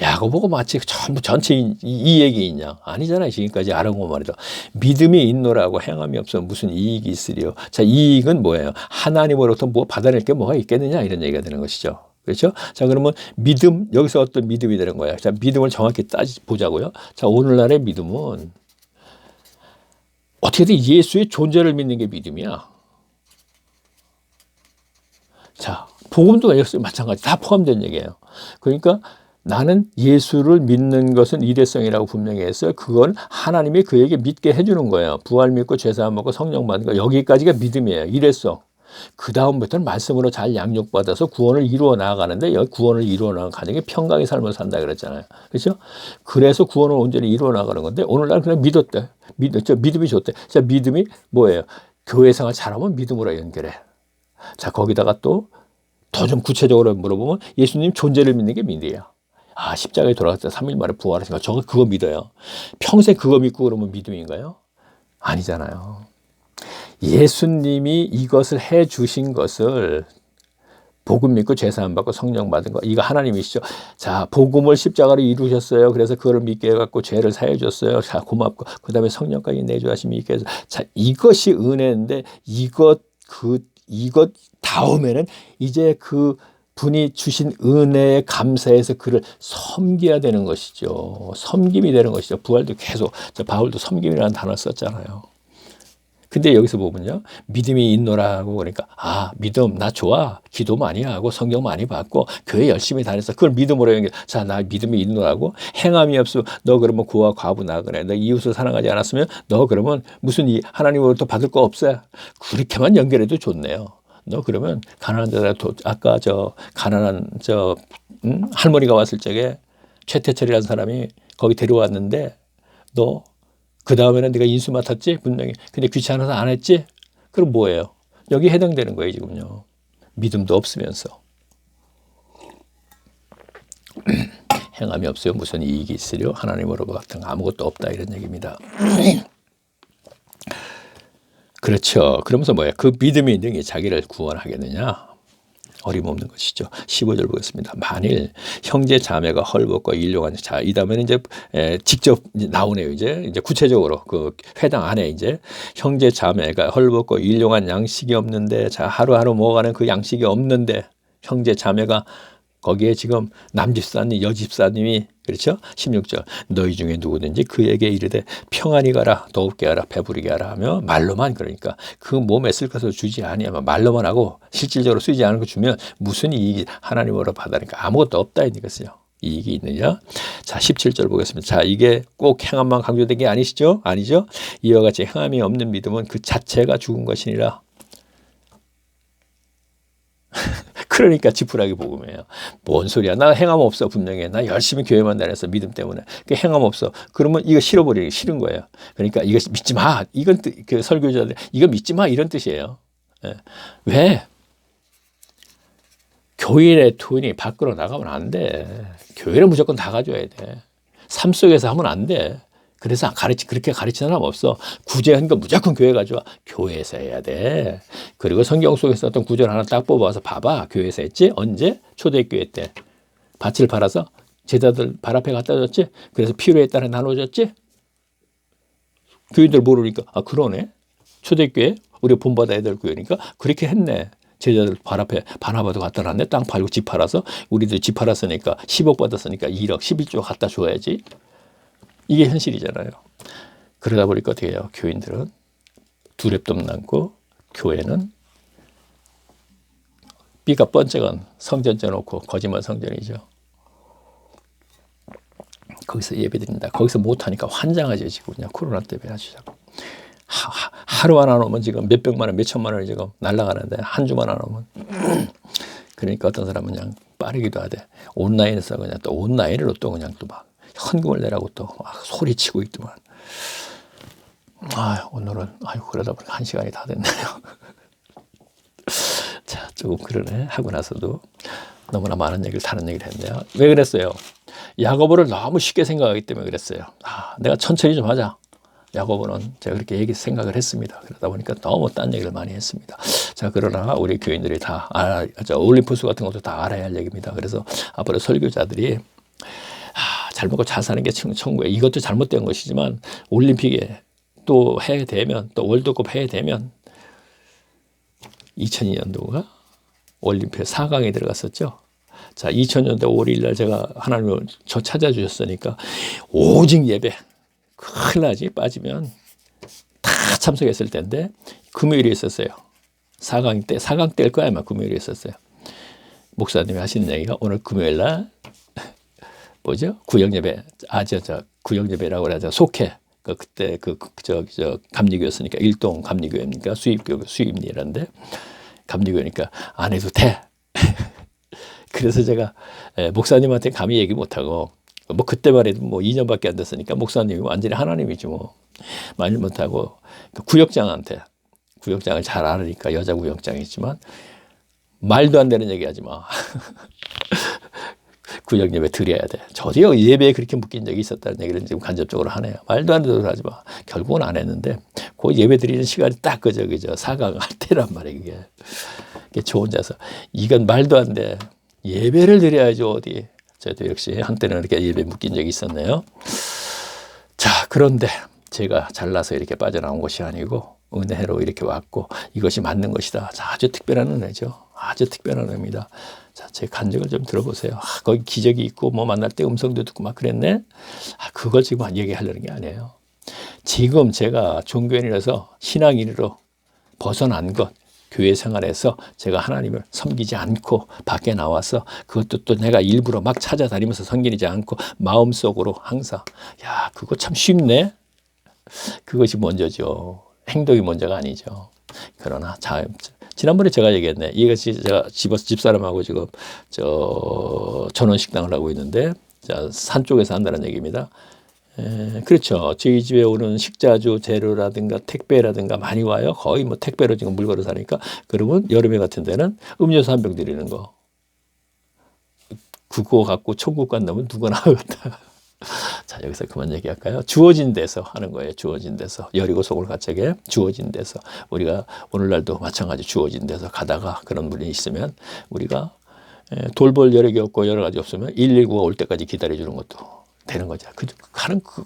Speaker 1: 야, 그거 보고 마치 전부 전체 이 얘기 있냐? 아니잖아요. 지금까지 알아온 거 말이죠. 믿음이 있노라고 행함이 없으면 무슨 이익이 있으리요? 자, 이익은 뭐예요? 하나님으로부터 뭐 받아낼 게 뭐가 있겠느냐? 이런 얘기가 되는 것이죠. 그렇죠? 자, 그러면 믿음, 여기서 어떤 믿음이 되는 거야? 자, 믿음을 정확히 보자고요. 자, 오늘날의 믿음은 어떻게든 예수의 존재를 믿는 게 믿음이야. 자, 복음도 역시 마찬가지, 다 포함된 얘기예요. 그러니까 나는 예수를 믿는 것은 일회성이라고 분명히 했어요. 그건 하나님이 그에게 믿게 해주는 거예요. 부활 믿고 죄사함 받고 성령 받는 거, 여기까지가 믿음이에요. 일회성. 그 다음부터는 말씀으로 잘 양육받아서 구원을 이루어 나아가는데, 여기 구원을 이루어 나가는 과정이 평강의 삶을 산다 그랬잖아요. 그렇죠? 그래서 구원을 온전히 이루어 나가는 건데, 오늘날 그냥 믿었대. 믿음이 좋대. 자, 믿음이 뭐예요? 교회 생활 잘하면 믿음으로 연결해. 자, 거기다가 또 더 좀 구체적으로 물어보면 예수님 존재를 믿는 게 믿음이야. 아, 십자가에 돌아갔을 때 3일 만에 부활하신 거, 그거 믿어요. 평생 그거 믿고 그러면 믿음인가요? 아니잖아요. 예수님이 이것을 해 주신 것을, 복음 믿고 죄사함 받고 성령 받은 거, 이거 하나님이시죠. 자, 복음을 십자가로 이루셨어요. 그래서 그거를 믿게 해갖고 죄를 사해 줬어요. 자, 고맙고 그 다음에 성령까지 내주하심이 있게 해서, 자, 이것이 은혜인데, 이것 다음에는 이제 그 분이 주신 은혜에 감사해서 그를 섬겨야 되는 것이죠. 섬김이 되는 것이죠. 부활도 계속, 바울도 섬김이라는 단어를 썼잖아요. 근데 여기서 보면요, 믿음이 있노라고, 그러니까 믿음 나 좋아, 기도 많이 하고 성경 많이 받고 교회 열심히 다녀서 그걸 믿음으로 연결. 자, 나 믿음이 있노라고. 행함이 없으면 너 그러면 고아 과부 나그네, 너 이웃을 사랑하지 않았으면 너 그러면 무슨 하나님으로부터 받을 거 없어요. 그렇게만 연결해도 좋네요. 너 그러면 가난한 자들, 아까 가난한 할머니가 왔을 적에 최태철이라는 사람이 거기 데려왔는데, 너 그 다음에는 네가 인수 맡았지? 분명히. 근데 귀찮아서 안 했지? 그럼 뭐예요? 여기 해당되는 거예요, 지금요. 믿음도 없으면서. 행함이 없어요. 무슨 이익이 있으려? 하나님으로부터 같은 거 아무것도 없다, 이런 얘기입니다. 그렇죠. 그러면서 뭐야? 그 믿음이 능히 자기를 구원하겠느냐? 어림없는 것이죠. 15절 보겠습니다. 만일 형제 자매가 헐벗고 일용한 자, 이 다음에는 이제 직접 나오네요. 이제 구체적으로 그 회당 안에 이제 형제 자매가 헐벗고 일용한 양식이 없는데, 자, 하루하루 먹어가는 그 양식이 없는데, 형제 자매가 거기에 지금 남집사님, 여집사님이, 그렇죠? 16절, 너희 중에 누구든지 그에게 이르되 평안히 가라, 더웁게 하라, 배부르게 하라 하며 말로만, 그러니까 그 몸에 쓸 것을 주지 아니하면 말로만 하고 실질적으로 쓰지 않은 거 주면 무슨 이익이 하나님으로 받으니까 아무것도 없다 이것이요. 이익이 있느냐? 자, 17절 보겠습니다. 자, 이게 꼭 행함만 강조된 게 아니시죠? 아니죠? 이와 같이 행함이 없는 믿음은 그 자체가 죽은 것이니라. 그러니까 지푸라기 복음이에요. 뭔 소리야? 나 행함 없어. 분명히 나 열심히 교회만 다녔어. 믿음 때문에. 그 행함 없어. 그러면 이거 싫어버리기 싫은 거예요. 그러니까 이거 믿지 마. 이건 그 설교자들 이거 믿지 마 이런 뜻이에요. 예. 왜? 교회의 돈이 밖으로 나가면 안 돼. 교회는 무조건 다 가져야 돼. 삶 속에서 하면 안 돼. 그래서 그렇게 가르치는 사람 없어. 구제한 거 무조건 교회 가져와. 교회에서 해야 돼. 그리고 성경 속에서 어떤 구절 하나 딱 뽑아서 봐봐. 교회에서 했지? 언제? 초대교회 때. 밭을 팔아서 제자들 발 앞에 갖다 줬지? 그래서 필요에 따라 나눠줬지? 교인들 모르니까, 아, 그러네. 초대교회? 우리 본받아야 될 교회니까 그렇게 했네. 제자들 발 앞에 바나바도 갖다 놨네. 땅 팔고 집 팔아서. 우리도 집 팔았으니까 10억 받았으니까 1억, 11조 갖다 줘야지. 이게 현실이잖아요. 그러다 보니까 어떻게 해요? 교인들은 두렵도 남고 교회는 삐가 번쩍한 성전 져놓고 거짓말 성전이죠. 거기서 예배드린다. 거기서 못하니까 환장하죠. 지금 그냥 코로나 때문에 아주 하루 하나 오면 지금 몇백만 원, 몇천만 원이 지금 날아가는데 한 주만 안 오면 그러니까 어떤 사람은 그냥 빠르기도 하되 온라인에서 그냥 또 온라인으로 또 그냥 또 막 헌금을 내라고 또 소리치고 있더만. 오늘은 그러다 보니까 1시간이 다 됐네요. 자, 조금 그러네 하고 나서도 너무나 많은 얘기를 다른 얘기를 했네요. 왜 그랬어요? 야고보를 너무 쉽게 생각하기 때문에 그랬어요. 내가 천천히 좀 하자. 야고보는 제가 그렇게 생각을 했습니다. 그러다 보니까 너무 딴 얘기를 많이 했습니다. 자, 그러나 우리 교인들이 다 올림푸스 같은 것도 다 알아야 할 얘기입니다. 그래서 앞으로 설교자들이 잘 먹고 잘 사는 게 천국에, 이것도 잘못된 것이지만 올림픽에 또 해야 되면, 또 월드컵 해야 되면 2002년도가 올림픽 4강에 들어갔었죠. 자, 2000년도 5월 1일 날 제가 하나님을 저 찾아주셨으니까 오직 예배 큰일 나지 빠지면 다 참석했을 텐데 금요일에 있었어요. 4강 때일 거야 아마. 금요일에 있었어요. 목사님이 하시는 얘기가 오늘 금요일 날 뭐죠? 구역예배, 구역예배라고 그러죠. 속회. 그때 감리교였으니까 일동 감리교회입니까? 수입리라는데 감리교회니까 안 해도 돼. 그래서 제가 목사님한테 감히 얘기 못하고, 뭐 그때만 해도 뭐 2년밖에 안 됐으니까 목사님이 완전히 하나님이지 뭐 말 못하고 구역장한테, 구역장을 잘 알으니까 여자 구역장이지만 말도 안 되는 얘기 하지 마. 구역 예배 드려야 돼. 저도요 예배에 그렇게 묶인 적이 있었다는 얘기를 지금 간접적으로 하네요. 말도 안 되는 하지 마. 결국은 안 했는데 그 예배 드리는 시간이 딱 그저 4강 할 때란 말이에요. 그게 저 혼자서 이건 말도 안 돼. 예배를 드려야죠 어디. 저도 역시 한때는 이렇게 예배 묶인 적이 있었네요. 자, 그런데 제가 잘나서 이렇게 빠져나온 것이 아니고 은혜로 이렇게 왔고 이것이 맞는 것이다. 자, 아주 특별한 은혜죠. 아주 특별한 은혜입니다. 자, 제 간증을 좀 들어보세요. 거기 기적이 있고 뭐 만날 때 음성도 듣고 막 그랬네. 그걸 지금 얘기하려는 게 아니에요. 지금 제가 종교인이라서 신앙인으로 벗어난 것, 교회 생활에서 제가 하나님을 섬기지 않고 밖에 나와서 그것도 또 내가 일부러 막 찾아다니면서 섬기지 않고 마음속으로 항상 그거 참 쉽네. 그것이 먼저죠. 행동이 먼저가 아니죠. 그러나 지난번에 제가 얘기했네. 이것이 제가 집사람하고 지금 전원식당을 하고 있는데 산 쪽에서 한다는 얘기입니다. 그렇죠. 저희 집에 오는 식자주 재료라든가 택배라든가 많이 와요. 거의 뭐 택배로 지금 물건을 사니까. 그러면 여름에 같은 데는 음료수 한 병 드리는 거. 그거 갖고 천국 간다면 누구나 하겠다. 자, 여기서 그만 얘기할까요? 주어진 데서 하는 거예요. 주어진 데서. 여리고 속을 가책에 주어진 데서. 우리가 오늘날도 마찬가지 주어진 데서 가다가 그런 분이 있으면 우리가 돌볼 여력이 없고 여러 가지 없으면 119가 올 때까지 기다려주는 것도 되는 거죠.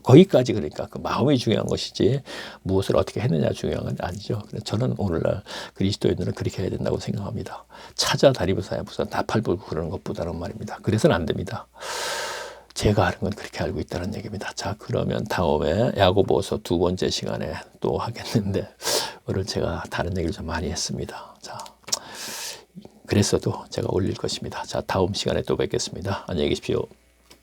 Speaker 1: 거기까지 그러니까 그 마음이 중요한 것이지 무엇을 어떻게 했느냐 중요한 건 아니죠. 그래서 저는 오늘날 그리스도인들은 그렇게 해야 된다고 생각합니다. 찾아다니면서 무슨 나팔 불고 그러는 것보다는 말입니다. 그래서는 안 됩니다. 제가 하는 건 그렇게 알고 있다는 얘기입니다. 자, 그러면 다음에 야고보서 2번째 시간에 또 하겠는데 오늘 제가 다른 얘기를 좀 많이 했습니다. 자, 그랬어도 제가 올릴 것입니다. 자, 다음 시간에 또 뵙겠습니다. 안녕히 계십시오.